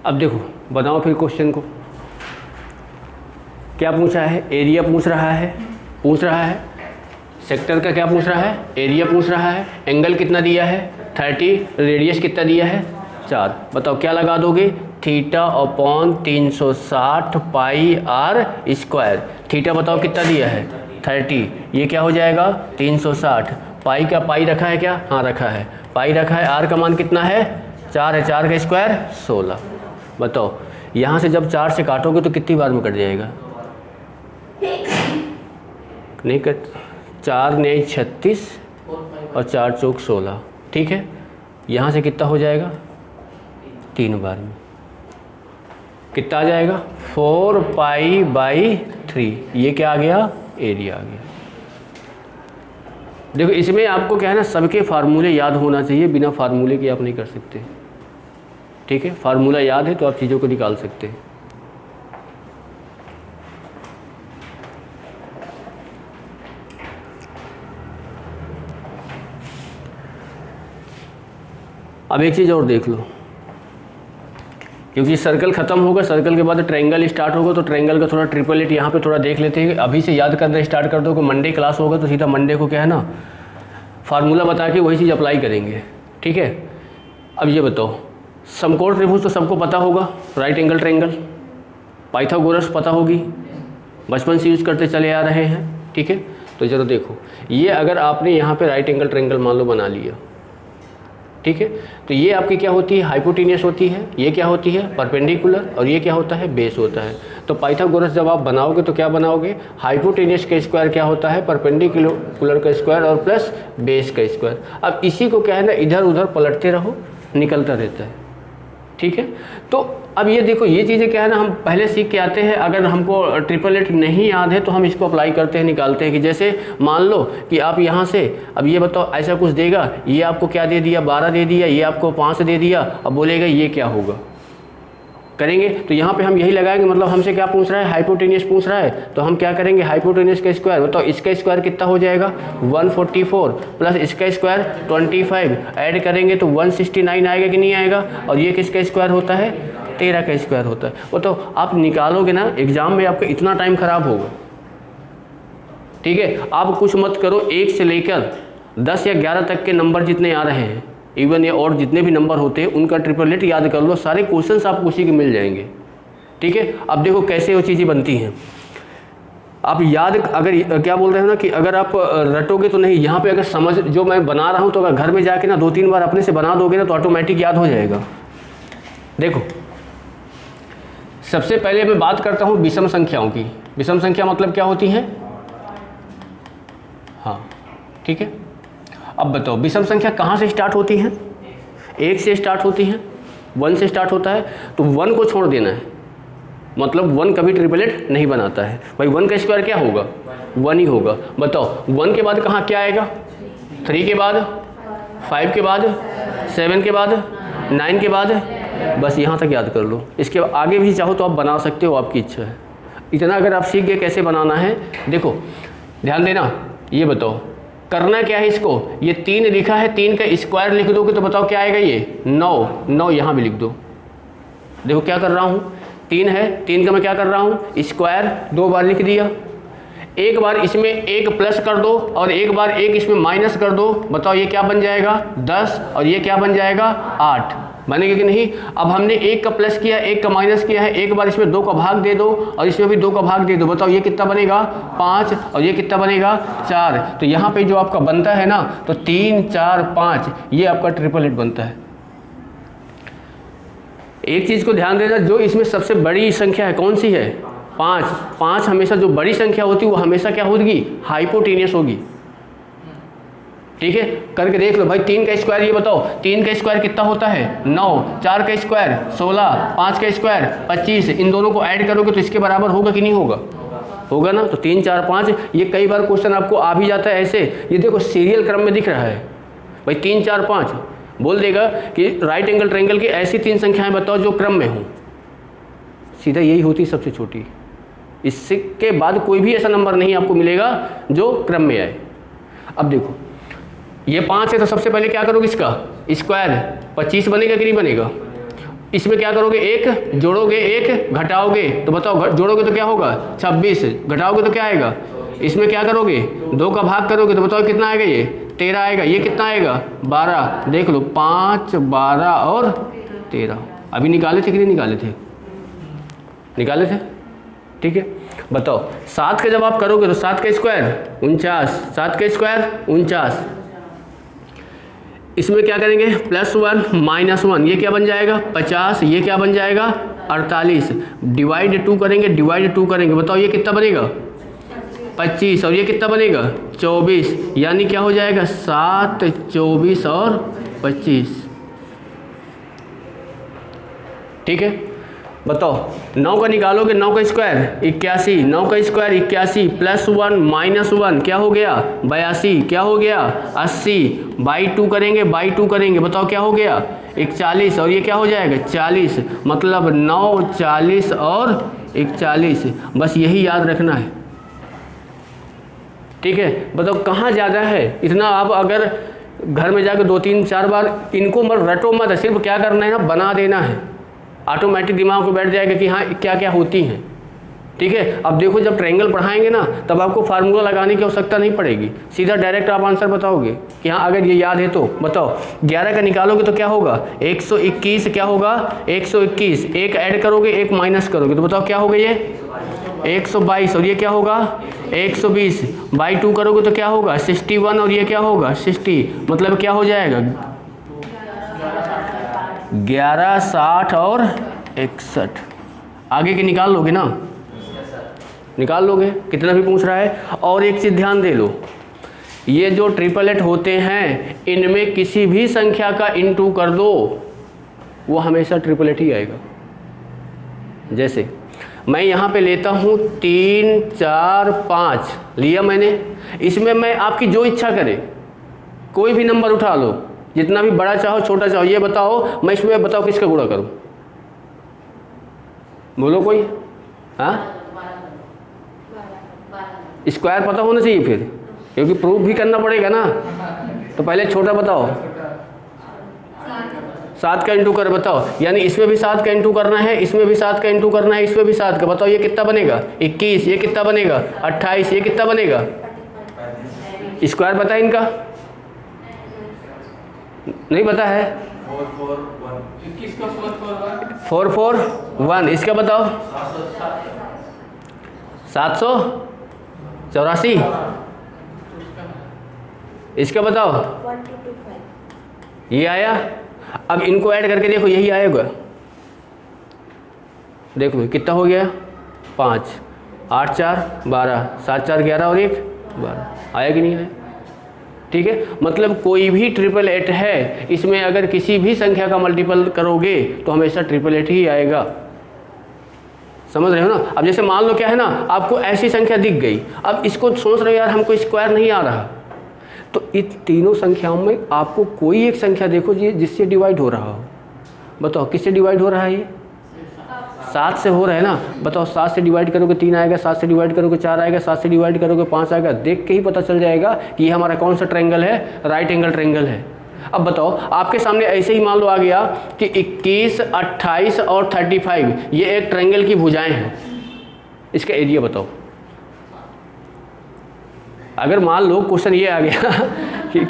अब देखो बनाओ फिर क्वेश्चन को। क्या पूछा है एरिया पूछ रहा है, सेक्टर का क्या पूछ रहा है एरिया पूछ रहा है, एंगल कितना दिया है 30, रेडियस कितना दिया है 4। बताओ क्या लगा दोगे थीटा अपॉन 360 पाई r स्क्वायर। थीटा बताओ कितना दिया है 30, ये क्या हो जाएगा 360। पाई का पाई रखा है क्या, हाँ रखा है, पाई रखा है। r का मान कितना है 4 है, 4 का स्क्वायर 16। बताओ यहाँ से जब 4 से काटोगे तो कितनी बार में कट जाएगा, नहीं कट, 4 ने 36 और 4 चौक 16। ठीक है, यहाँ से कितना हो जाएगा 3 बार में कितना आ जाएगा 4 पाई बाई 3। ये क्या आ गया एरिया आ गया। देखो इसमें आपको क्या है ना सबके फार्मूले याद होना चाहिए, बिना फार्मूले के आप नहीं कर सकते। ठीक है, फार्मूला याद है तो आप चीज़ों को निकाल सकते हैं। अब एक चीज़ और देख लो, क्योंकि सर्कल ख़त्म होगा, सर्कल के बाद ट्रायंगल स्टार्ट होगा, तो ट्रायंगल का थोड़ा ट्रिपल एट यहाँ पे थोड़ा देख लेते हैं। अभी से याद करना स्टार्ट कर दो कि मंडे क्लास होगा तो सीधा मंडे को क्या है ना फार्मूला बता के वही चीज़ अप्लाई करेंगे। ठीक है, अब ये बताओ समकोण त्रिभुज तो सबको पता होगा, राइट एंगल ट्रायंगल, पाइथागोरस पता होगी, बचपन से यूज़ करते चले आ रहे हैं। ठीक है, तो चलो देखो ये अगर आपने यहाँ पे राइट एंगल ट्रायंगल मान लो बना लिया, ठीक है, तो ये आपकी क्या होती है हाइपोटेनियस होती है, ये क्या होती है परपेंडिकुलर, और ये क्या होता है बेस होता है। तो पाइथागोरस जब आप बनाओगे तो क्या बनाओगे हाइपोटेनियस का स्क्वायर क्या होता है परपेंडिकुलर का स्क्वायर और प्लस बेस का स्क्वायर। अब इसी को क्या है ना इधर उधर पलटते रहो, निकलता रहता है। ठीक है, तो अब ये देखो ये चीज़ें क्या है ना हम पहले सीख के आते हैं, अगर हमको ट्रिपल एट नहीं याद है तो हम इसको अप्लाई करते हैं, निकालते हैं। कि जैसे मान लो कि आप यहाँ से अब ये बताओ ऐसा कुछ देगा, ये आपको क्या दे दिया 12 दे दिया, ये आपको 5 दे दिया, अब बोलेगा ये क्या होगा, करेंगे तो यहाँ पे हम यही लगाएंगे, मतलब हमसे क्या पूछ रहा है हाइपोटेनियस पूछ रहा है, तो हम क्या करेंगे हाइपोटेनियस का स्क्वायर। बताओ इसका स्क्वायर कितना हो जाएगा 144 प्लस इसका स्क्वायर 25, ऐड करेंगे तो 169 आएगा कि नहीं आएगा, और ये किसका स्क्वायर होता है 13 का स्क्वायर होता है। वो तो आप निकालोगे ना एग्जाम में आपका इतना टाइम खराब होगा। ठीक है, आप कुछ मत करो, 1 से लेकर 10 या 11 तक के नंबर जितने आ रहे हैं इवन या और जितने भी नंबर होते हैं उनका ट्रिपलेट याद कर लो, सारे क्वेश्चंस आपको उसी के मिल जाएंगे। ठीक है, अब देखो कैसे वो चीज़ें बनती हैं, आप याद अगर क्या बोल रहे हो ना कि अगर आप रटोगे तो नहीं, यहाँ पे अगर समझ जो मैं बना रहा हूँ तो अगर घर में जाके ना 2-3 बार अपने से बना दोगे ना तो ऑटोमेटिक याद हो जाएगा। देखो सबसे पहले मैं बात करता हूँ विषम संख्याओं की। विषम संख्या मतलब क्या होती है, हाँ ठीक है। अब बताओ विषम संख्या कहाँ से स्टार्ट होती है, 1 से स्टार्ट होती है, 1 से स्टार्ट होता है, तो 1 को छोड़ देना है, मतलब 1 कभी ट्रिपलेट नहीं बनाता है भाई। 1 का स्क्वायर क्या होगा 1 ही होगा। बताओ 1 के बाद कहाँ क्या आएगा, 3 के बाद, 5 के बाद, 7 के बाद, 9 के बाद, बस यहाँ तक याद कर लो। इसके आगे भी चाहो तो आप बना सकते हो, आपकी इच्छा है। इतना अगर आप सीख गए कैसे बनाना है, देखो ध्यान देना, ये बताओ करना क्या है इसको, ये 3 लिखा है, 3 का स्क्वायर लिख दोगे तो बताओ क्या आएगा, ये 9 यहाँ भी लिख दो। देखो क्या कर रहा हूँ, 3 है, 3 का मैं क्या कर रहा हूँ, स्क्वायर 2 बार लिख दिया, एक बार इसमें 1 प्लस कर दो और एक बार 1 इसमें माइनस कर दो, बताओ ये क्या बन जाएगा 10 और ये क्या बन जाएगा 8, बनेगा कि नहीं। अब हमने 1 का प्लस किया, 1 का माइनस किया है, एक बार इसमें 2 का भाग दे दो और इसमें भी 2 का भाग दे दो, बताओ ये कितना बनेगा 5 और ये कितना बनेगा 4। तो यहाँ पे जो आपका बनता है ना, तो 3 4 5 ये आपका ट्रिपलेट बनता है। एक चीज़ को ध्यान देना, जो इसमें सबसे बड़ी संख्या है कौन सी है, 5 हमेशा जो बड़ी संख्या होती है वो हमेशा क्या होगी, हाइपोटेनियस होगी। ठीक है, करके देख लो भाई। 3 का स्क्वायर ये बताओ, 3 का स्क्वायर कितना होता है 9, 4 का स्क्वायर 16, 5 का स्क्वायर 25, इन दोनों को ऐड करोगे तो इसके बराबर होगा कि नहीं होगा, होगा ना। तो 3 4 5 ये कई बार क्वेश्चन आपको आ भी जाता है ऐसे, ये देखो सीरियल क्रम में दिख रहा है भाई, 3 4 5 बोल देगा कि राइट एंगल ट्रायंगल की ऐसी 3 संख्याएं बताओ जो क्रम में हो, सीधा यही होती है सबसे छोटी, इसके बाद कोई भी ऐसा नंबर नहीं आपको मिलेगा जो क्रम में आए। अब देखो ये 5 है तो सबसे पहले क्या करोगे, इसका स्क्वायर 25 बनेगा कि नहीं बनेगा। इसमें क्या करोगे, 1 जोड़ोगे 1 घटाओगे तो बताओ, जोड़ोगे तो क्या होगा 26, घटाओगे तो क्या आएगा, इसमें क्या करोगे 2 का भाग करोगे तो बताओ कितना आएगा, ये 13 आएगा, ये कितना आएगा 12। देख लो 5 12 और 13 अभी निकाले थे कि नहीं निकाले थे, निकाले थे। ठीक है, बताओ 7 का जब आप करोगे तो 7 का स्क्वायर 49, 7 का स्क्वायर 49, इसमें क्या करेंगे +1 -1 ये क्या बन जाएगा 50, ये क्या बन जाएगा 48, डिवाइड 2 करेंगे, डिवाइड 2 करेंगे, बताओ ये कितना बनेगा 25 और ये कितना बनेगा 24, यानी क्या हो जाएगा 7 24 और 25। ठीक है, बताओ 9 का निकालोगे, 9 का स्क्वायर 81, 9 का स्क्वायर 81 +1 -1 क्या हो गया 82, क्या हो गया 80, बाई 2 करेंगे, बाई 2 करेंगे, बताओ क्या हो गया 41 और ये क्या हो जाएगा 40, मतलब 9 40 और 41, बस यही याद रखना है। ठीक है, बताओ कहाँ ज़्यादा है इतना, आप अगर घर में जाकर 2 3 4 बार इनको मत रटो मत, सिर्फ क्या करना है ना बना देना है, ऑटोमेटिक दिमाग को बैठ जाएगा कि हाँ क्या क्या होती हैं। ठीक है, अब देखो जब ट्रायंगल पढ़ाएंगे ना तब आपको फार्मूला लगाने की आवश्यकता नहीं पड़ेगी, सीधा डायरेक्ट आप आंसर बताओगे कि हाँ अगर ये याद है तो। बताओ 11 का निकालोगे तो क्या होगा 121, क्या होगा 121, 1 ऐड करोगे 1 माइनस करोगे तो बताओ क्या होगा ये 122 और ये क्या होगा 120, बाई 2 करोगे तो क्या होगा 61 और ये क्या होगा 60, मतलब क्या हो जाएगा 11 60 और 61। आगे के निकाल लोगे ना, निकाल लोगे कितना भी पूछ रहा है। और एक चीज़ ध्यान दे लो, ये जो ट्रिपलेट होते हैं इनमें किसी भी संख्या का इनटू कर दो वो हमेशा ट्रिपलेट ही आएगा। जैसे मैं यहाँ पे लेता हूँ 3 4 5 लिया मैंने, इसमें मैं आपकी जो इच्छा करे कोई भी नंबर उठा लो, जितना भी बड़ा चाहो छोटा चाहो, ये बताओ मैं इसमें बताओ किसका गुणा करूं, बोलो कोई। हाँ स्क्वायर पता होना चाहिए फिर, क्योंकि प्रूफ भी करना पड़ेगा ना। तो पहले छोटा बताओ, 7 का इंटू कर बताओ, यानी इसमें भी 7 का इंटू करना है, इसमें भी 7 का इंटू करना है, इसमें भी 7 का, बताओ ये कितना बनेगा 21, ये कितना बनेगा 28, ये कितना बनेगा, स्क्वायर पता है इनका नहीं पता है 4 4 1, इसका बताओ 784, इसका बताओ 1225, ये आया। अब इनको ऐड करके देखो यही आएगा, देखो कितना हो गया 5 8 4 12, 7 4 11 और 1 12, आया कि नहीं आया। ठीक है, मतलब कोई भी ट्रिपलेट है इसमें अगर किसी भी संख्या का मल्टीपल करोगे तो हमेशा ट्रिपलेट ही आएगा, समझ रहे हो ना। अब जैसे मान लो क्या है ना, आपको ऐसी संख्या दिख गई, अब इसको सोच रहे हो यार हमको स्क्वायर नहीं आ रहा, तो इन तीनों संख्याओं में आपको कोई एक संख्या देखो जिससे डिवाइड हो रहा हो, बताओ किससे डिवाइड हो रहा है ये 7 से हो रहा है ना, बताओ 7 से डिवाइड करोगे 3 आएगा, 7 से डिवाइड करोगे 4 आएगा, 7 से डिवाइड करोगे 5 आएगा। देख के ही पता चल जाएगा कि ये हमारा कौन सा ट्रायंगल है, राइट एंगल ट्रायंगल है। अब बताओ आपके सामने ऐसे ही मान लो आ गया कि 21, 28 और 35 ये एक ट्रायंगल की भुजाएं हैं, इसका एरिया बताओ। अगर मान लो क्वेश्चन ये आ गया कि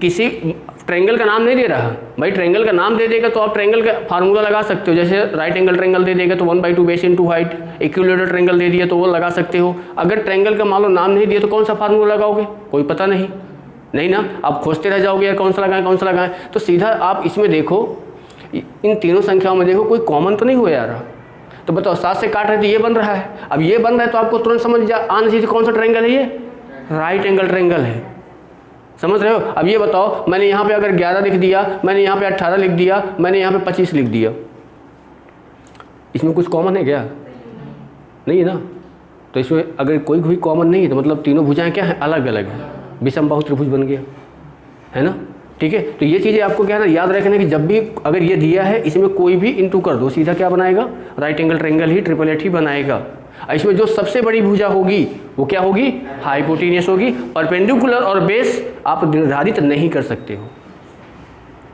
किसी ट्रायंगल का नाम नहीं दे रहा, भाई ट्रायंगल का नाम दे देगा तो आप ट्रायंगल का फार्मूला लगा सकते हो। जैसे राइट एंगल ट्रायंगल दे देगा तो 1/2 base into height, equilateral triangle दे दिया तो वो लगा सकते हो। अगर ट्रायंगल का मान लो नाम नहीं दिया तो कौन सा फार्मूला लगाओगे, कोई पता नहीं ना, आप खोजते रह जाओगे यार कौन सा लगाएं कौन सा लगाएं। तो सीधा आप इसमें देखो, इन तीनों संख्याओं में देखो कोई कॉमन तो नहीं हुआ यार। तो बताओ 7 से काट रहे तो ये बन रहा है, अब ये बन रहा है तो आपको तुरंत समझ आना चाहिए कौन सा ट्रायंगल है, ये राइट एंगल ट्रायंगल है। समझ रहे हो। अब ये बताओ मैंने यहाँ पे अगर 11 लिख दिया, मैंने यहाँ पे 18 लिख दिया, मैंने यहाँ पे 25 लिख दिया, इसमें कुछ कॉमन है क्या, नहीं है ना। तो इसमें अगर कोई भी कॉमन नहीं है तो मतलब तीनों भुजाएं क्या है, अलग अलग है, विषम बाहु त्रिभुज बन गया, है ना। ठीक है, तो ये चीज़ें आपको क्या है ना याद रखना कि जब भी अगर ये दिया है इसमें कोई भी इंटू कर दो, सीधा क्या बनाएगा, राइट एंगल ट्रायंगल ही, ट्रिपल एट ही बनाएगा। इसमें जो सबसे बड़ी भुजा होगी वो क्या होगी, हाइपोटेन्यूस होगी। परपेंडिकुलर और बेस आप निर्धारित नहीं कर सकते हो।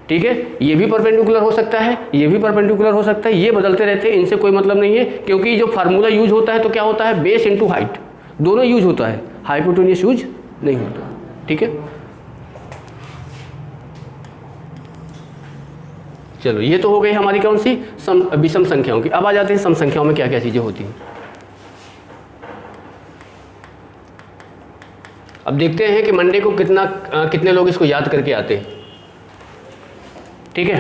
ठीक है, ये भी परपेंडिकुलर हो सकता है, ये भी परपेंडिकुलर हो सकता है, ये बदलते रहते हैं, इनसे कोई मतलब नहीं है। क्योंकि जो फार्मूला यूज होता है तो क्या होता है, बेस इंटू हाइट, दोनों यूज होता है, हाइपोटेन्यूस यूज नहीं होता। ठीक है, चलो ये तो हो गई हमारी कौन सी, विषम संख्याओं की। अब आ जाते हैं सम संख्याओं में क्या क्या चीज़ें होती हैं। अब देखते हैं कि मंडे को कितने लोग इसको याद करके आते हैं। ठीक है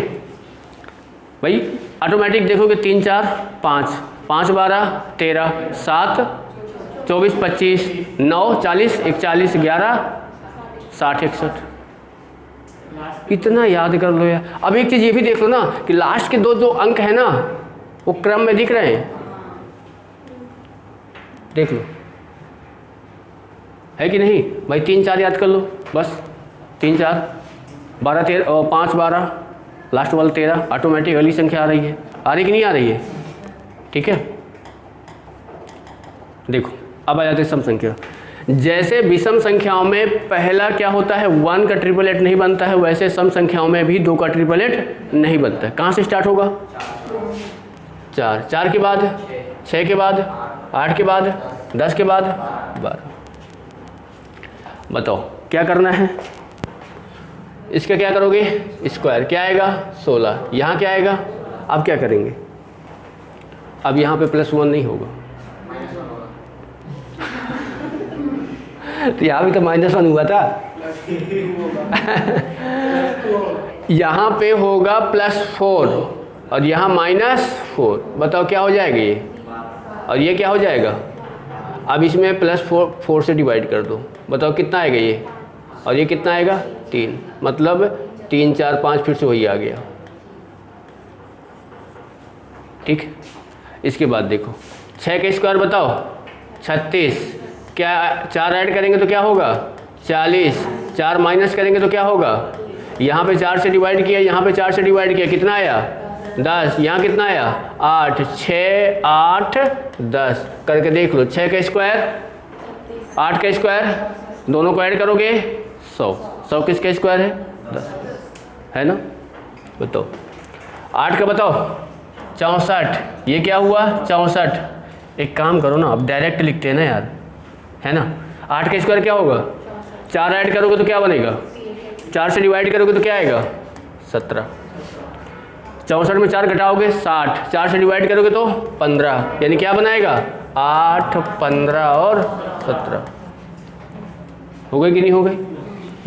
भाई, ऑटोमेटिक देखोगे 3 4 5, 5 12 13, 7 24 25, 9 40, 41 11, 60 61, इतना याद कर लो यार। अब एक चीज़ ये भी देख लो ना कि लास्ट के दो जो अंक है ना वो क्रम में दिख रहे हैं, देख लो है कि नहीं भाई। 3 4 याद कर लो बस, 3 4 12 13 और 5 12, लास्ट वाला 13, ऑटोमेटिक अगली संख्या आ रही है, आ रही कि नहीं आ रही है। ठीक है, देखो अब आ जाते हैं सम संख्या। जैसे विषम संख्याओं में पहला क्या होता है, 1 का ट्रिपलेट नहीं बनता है, वैसे सम संख्याओं में भी 2 का ट्रिपलेट नहीं बनता है। कहाँ से स्टार्ट होगा, 4, 4 के बाद 6 के बाद 8 के बाद 10 के बाद 12। बताओ क्या करना है, इसका क्या करोगे, स्क्वायर क्या आएगा 16, यहाँ क्या आएगा। अब क्या करेंगे, अब यहाँ पे +1 नहीं होगा तो यहाँ भी तो -1 हुआ था यहाँ पे होगा +4 और यहाँ -4। बताओ क्या हो जाएगा ये, और ये क्या हो जाएगा। अब इसमें +4 से डिवाइड कर दो, बताओ कितना आएगा ये, और ये कितना आएगा 3, मतलब 3 4 5 फिर से वही आ गया। ठीक, इसके बाद देखो 6 का स्क्वायर बताओ 36, क्या 4 ऐड करेंगे तो क्या होगा 40, 4 माइनस करेंगे तो क्या होगा, यहाँ पे 4 से डिवाइड किया, यहाँ पे 4 से डिवाइड किया, कितना आया 10, यहाँ कितना आया 8, 6 8 10 करके देख लो। 6 का स्क्वायर 8 का स्क्वायर, दोनों को ऐड करोगे 100, 100 किसका स्क्वायर है 10, है ना। बताओ 8 का बताओ 64, ये क्या हुआ 64। एक काम करो ना, अब डायरेक्ट लिखते हैं ना यार, है ना। 8 का स्क्वायर क्या होगा, 4 ऐड करोगे तो क्या बनेगा, 4 से डिवाइड करोगे तो क्या आएगा 17। 64 में 4 घटाओगे 60, 4 से डिवाइड करोगे तो 15, यानी क्या बनाएगा 8 15 और 17। हो गई कि नहीं हो गई,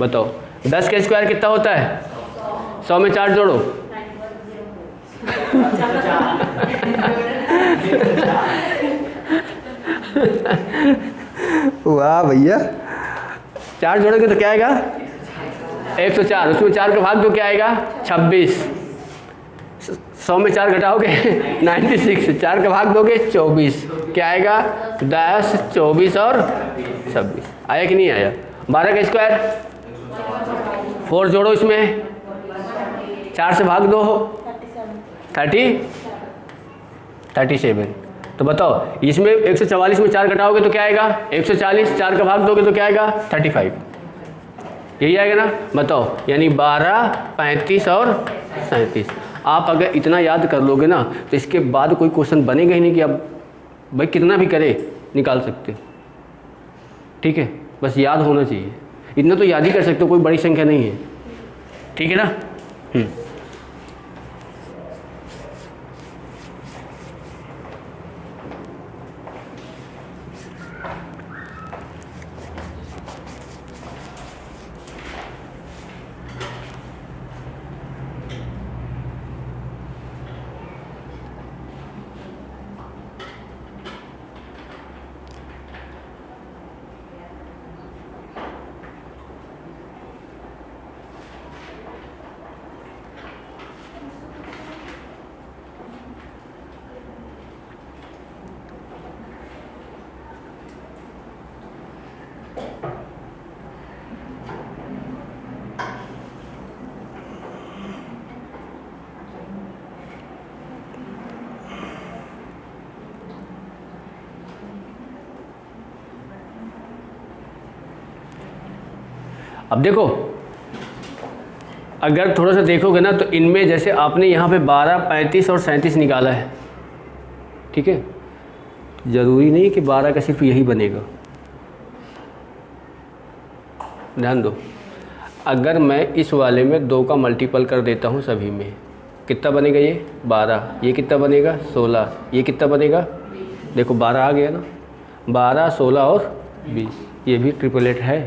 बताओ। 10 का स्क्वायर कितना होता है, 100 में 4 जोड़ो वाह भैया, 4 जोड़ोगे तो क्या आएगा 104, उसमें 4 का भाग दो क्या आएगा 26, 100 में 4 घटाओगे 96, 4 का भाग दोगे 24, क्या आएगा 10 24 और 26। आया कि नहीं आया। 12 का स्क्वायर 4 जोड़ो, इसमें 4 से भाग दो 30, 37। तो बताओ इसमें 144 में 4 घटाओगे तो क्या आएगा, 140, 4 का भाग दोगे तो क्या आएगा 35, यही आएगा ना। बताओ यानी 12, 35 और 37। आप अगर इतना याद कर लोगे ना तो इसके बाद कोई क्वेश्चन बनेगा ही नहीं कि आप भाई कितना भी करे निकाल सकते हो। ठीक है, बस याद होना चाहिए, इतना तो याद ही कर सकते हो, कोई बड़ी संख्या नहीं है। ठीक है ना। अब देखो अगर थोड़ा सा देखोगे ना तो इनमें जैसे आपने यहाँ पे 12, 35 और 37 निकाला है, ठीक है, ज़रूरी नहीं कि 12 का सिर्फ यही बनेगा। ध्यान दो, अगर मैं इस वाले में 2 का मल्टीपल कर देता हूँ सभी में, कितना बनेगा ये 12, ये कितना बनेगा 16, ये कितना बनेगा, देखो 12 आ गया ना, 12, 16 और 20, ये भी ट्रिपलेट है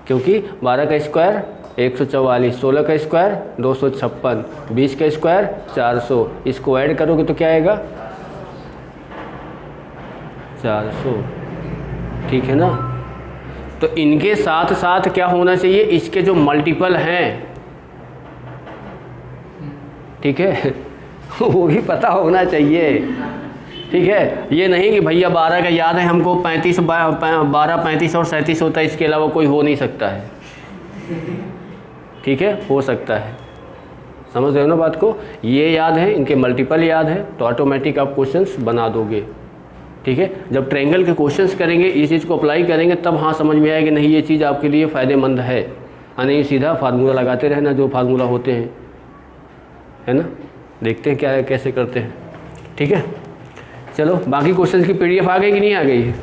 क्योंकि 12 का स्क्वायर 144, 16 का स्क्वायर 256, 20 का स्क्वायर 400, इसको ऐड करोगे तो क्या आएगा 400। ठीक है ना। तो इनके साथ साथ क्या होना चाहिए, इसके जो मल्टीपल हैं, ठीक है वो भी पता होना चाहिए। ठीक है, ये नहीं कि भैया 12 का याद है हमको, 35, 12, 35 और 37 होता है, इसके अलावा कोई हो नहीं सकता है। ठीक है, हो सकता है, समझ रहे हो ना बात को। ये याद है, इनके मल्टीपल याद है तो ऑटोमेटिक आप क्वेश्चंस बना दोगे। ठीक है, जब ट्रायंगल के क्वेश्चंस करेंगे, इस चीज़ को अप्लाई करेंगे, तब हाँ समझ में आएगा नहीं ये चीज़ आपके लिए फ़ायदेमंद है, नहीं सीधा फार्मूला लगाते रहना जो फार्मूला होते हैं, है ना। देखते हैं क्या कैसे करते हैं। ठीक है, चलो बाकी क्वेश्चंस की PDF आ गई कि नहीं आ गई है।